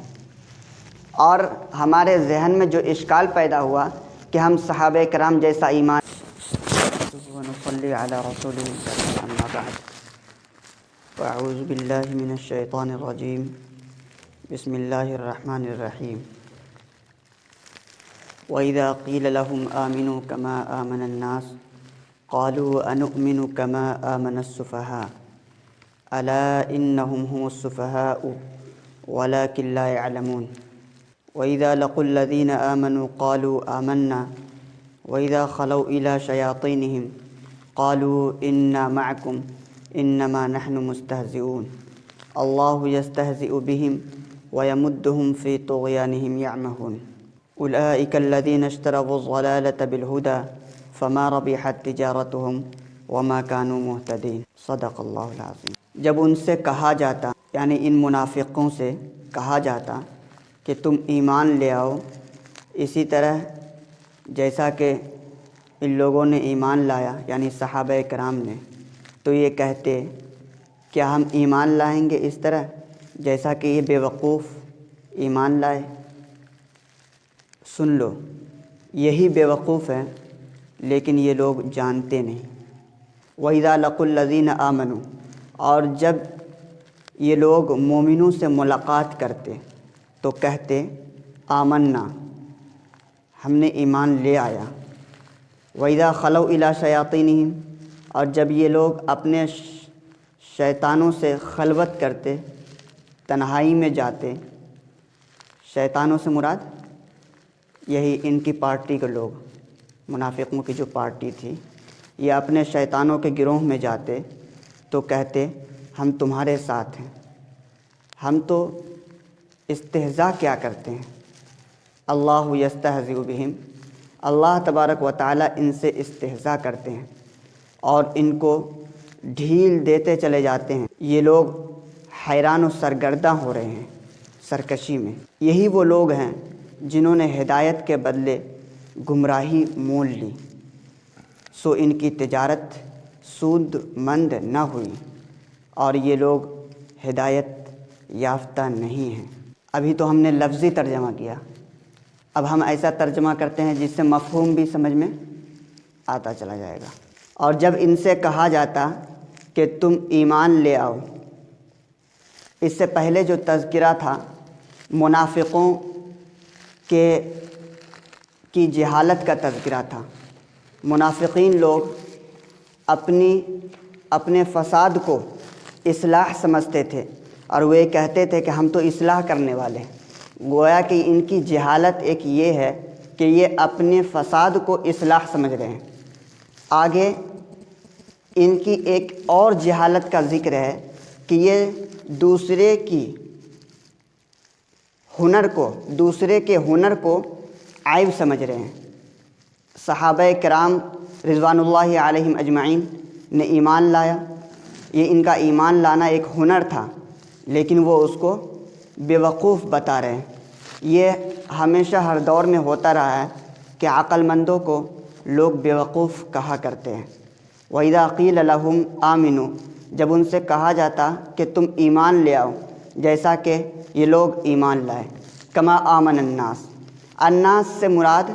A: اور ہمارے ذہن میں جو اشکال پیدا ہوا کہ ہم صحابہ کرام جیسا ایمان ونصلی علی رسولہ الکریم، اما بعد فاعوذ باللہ من الشیطان الرجیم، بسم اللہ الرحمن الرحیم۔ وَإِذَا قِيلَ لَهُمْ آمِنُوا كَمَا آمَنَ النَّاسُ قَالُوا أَنُؤْمِنُ كَمَا آمَنَ السُّفَهَاءُ أَلَا إِنَّهُمْ هُمُ السُّفَهَاءُ وَلَكِنْ لَا يَعْلَمُونَ وَإِذَا لَقُوا الَّذِينَ آمَنُوا قَالُوا آمَنَّا وَإِذَا خَلَوْا إِلَى شَيَاطِينِهِمْ قَالُوا إِنَّا مَعَكُمْ إِنَّمَا نَحْنُ مُسْتَهْزِئُونَ اللَّهُ يَسْتَهْزِئُ بِهِمْ وَيَمُدُّهُمْ فِي طُغْيَانِهِمْ يَعْمَهُونَ أولئك الذين اشتروا الضلالة بالهدى فما ربحت تجارتهم وما كانوا مهتدين صدق اللہ العظیم۔ جب ان سے کہا جاتا، یعنی ان منافقوں سے کہا جاتا کہ تم ایمان لے آؤ اسی طرح جیسا کہ ان لوگوں نے ایمان لایا، یعنی صحابہ کرام نے، تو یہ کہتے کیا ہم ایمان لائیں گے اس طرح جیسا کہ یہ بیوقوف ایمان لائے؟ سن لو، یہی بیوقوف ہیں لیکن یہ لوگ جانتے نہیں۔ وَإِذَا لَقُوا الَّذِينَ آمَنُوا، اور جب یہ لوگ مومنوں سے ملاقات کرتے تو کہتے آمنا، ہم نے ایمان لے آیا۔ وَإِذَا خَلَوْا إِلَى شَيَاطِينِهِمْ، اور جب یہ لوگ اپنے شیطانوں سے خلوت کرتے، تنہائی میں جاتے، شیطانوں سے مراد یہی ان کی پارٹی کے لوگ، منافقوں کی جو پارٹی تھی، یہ اپنے شیطانوں کے گروہ میں جاتے تو کہتے ہم تمہارے ساتھ ہیں، ہم تو استہزاء کیا کرتے ہیں۔ اللہ یستہزئ بہم، اللہ تبارک و تعالیٰ ان سے استہزاء کرتے ہیں اور ان کو ڈھیل دیتے چلے جاتے ہیں۔ یہ لوگ حیران و سرگرداں ہو رہے ہیں سرکشی میں۔ یہی وہ لوگ ہیں جنہوں نے ہدایت کے بدلے گمراہی مول لی، سو ان کی تجارت سود مند نہ ہوئی اور یہ لوگ ہدایت یافتہ نہیں ہیں۔ ابھی تو ہم نے لفظی ترجمہ کیا، اب ہم ایسا ترجمہ کرتے ہیں جس سے مفہوم بھی سمجھ میں آتا چلا جائے گا۔ اور جب ان سے کہا جاتا کہ تم ایمان لے آؤ، اس سے پہلے جو تذکرہ تھا منافقوں کی جہالت کا تذکرہ تھا۔ منافقین لوگ اپنے فساد کو اصلاح سمجھتے تھے اور وہ کہتے تھے کہ ہم تو اصلاح کرنے والے ہیں۔ گویا کہ ان کی جہالت ایک یہ ہے کہ یہ اپنے فساد کو اصلاح سمجھ رہے ہیں۔ آگے ان کی ایک اور جہالت کا ذکر ہے کہ یہ دوسرے کے ہنر کو عیب سمجھ رہے ہیں۔ صحابہ کرام رضوان اللہ علیہم اجمعین نے ایمان لایا، یہ ان کا ایمان لانا ایک ہنر تھا، لیکن وہ اس کو بیوقوف بتا رہے ہیں۔ یہ ہمیشہ ہر دور میں ہوتا رہا ہے کہ عقل مندوں کو لوگ بیوقوف کہا کرتے ہیں۔ وَإِذَا قِيلَ لَهُمْ آمِنُوا، جب ان سے کہا جاتا کہ تم ایمان لے آؤ جیسا کہ یہ لوگ ایمان لائے۔ کما آمن الناس، الناس سے مراد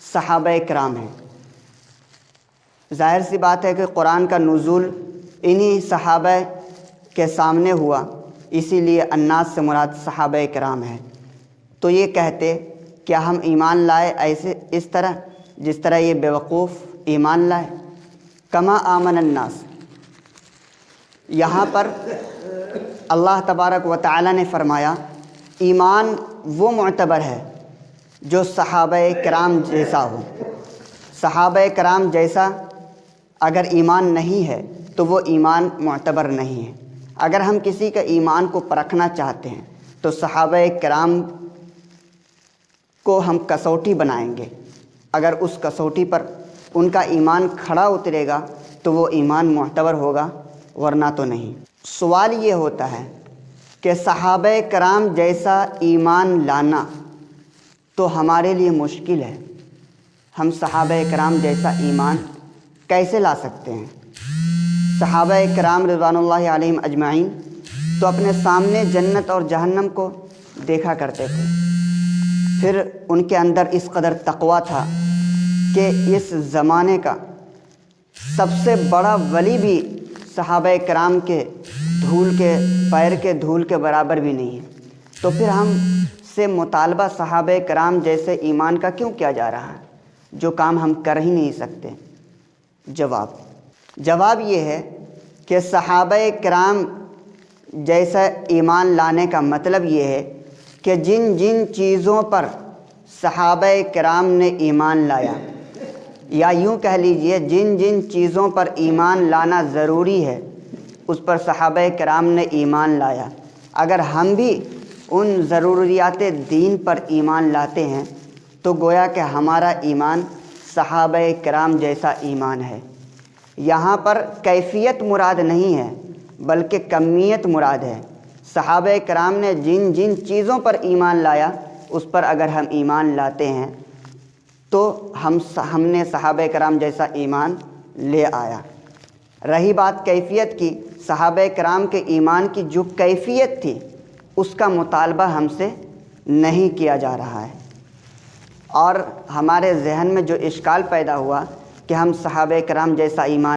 A: صحابہ کرام ہیں۔ ظاہر سی بات ہے کہ قرآن کا نزول انہی صحابہ کے سامنے ہوا، اسی لیے الناس سے مراد صحابہ کرام ہیں۔ تو یہ کہتے کیا ہم ایمان لائے ایسے اس طرح جس طرح یہ بیوقوف ایمان لائے؟ کما آمن الناس، یہاں پر اللہ تبارک و تعالی نے فرمایا ایمان وہ معتبر ہے جو صحابہ کرام جیسا ہو۔ صحابہ کرام جیسا اگر ایمان نہیں ہے تو وہ ایمان معتبر نہیں ہے۔ اگر ہم کسی کا ایمان کو پرکھنا چاہتے ہیں تو صحابہ کرام کو ہم کسوٹی بنائیں گے۔ اگر اس کسوٹی پر ان کا ایمان کھڑا اترے گا تو وہ ایمان معتبر ہوگا، ورنہ تو نہیں۔ سوال یہ ہوتا ہے کہ صحابہ کرام جیسا ایمان لانا تو ہمارے لیے مشکل ہے۔ ہم صحابہ کرام جیسا ایمان کیسے لا سکتے ہیں؟ صحابہ کرام رضوان اللہ علیہم اجمعین تو اپنے سامنے جنت اور جہنم کو دیکھا کرتے تھے، پھر ان کے اندر اس قدر تقویٰ تھا کہ اس زمانے کا سب سے بڑا ولی بھی صحابہ کرام کے دھول کے پیر کے دھول کے برابر بھی نہیں ہے۔ تو پھر ہم سے مطالبہ صحابہ کرام جیسے ایمان کا کیوں کیا جا رہا ہے جو کام ہم کر ہی نہیں سکتے؟ جواب یہ ہے کہ صحابہ کرام جیسا ایمان لانے کا مطلب یہ ہے کہ جن جن چیزوں پر صحابہ کرام نے ایمان لایا، یا یوں کہہ لیجئے جن جن چیزوں پر ایمان لانا ضروری ہے اس پر صحابہ کرام نے ایمان لایا۔ اگر ہم بھی ان ضروریات دین پر ایمان لاتے ہیں تو گویا کہ ہمارا ایمان صحابہ کرام جیسا ایمان ہے۔ یہاں پر کیفیت مراد نہیں ہے بلکہ کمیت مراد ہے۔ صحابہ کرام نے جن جن چیزوں پر ایمان لایا اس پر اگر ہم ایمان لاتے ہیں تو ہم نے صحابہ کرام جیسا ایمان لے آیا۔ رہی بات کیفیت کی، صحابہ کرام کے ایمان کی جو کیفیت تھی اس کا مطالبہ ہم سے نہیں کیا جا رہا ہے، اور ہمارے ذہن میں جو اشکال پیدا ہوا کہ ہم صحابہ کرام جیسا ایمان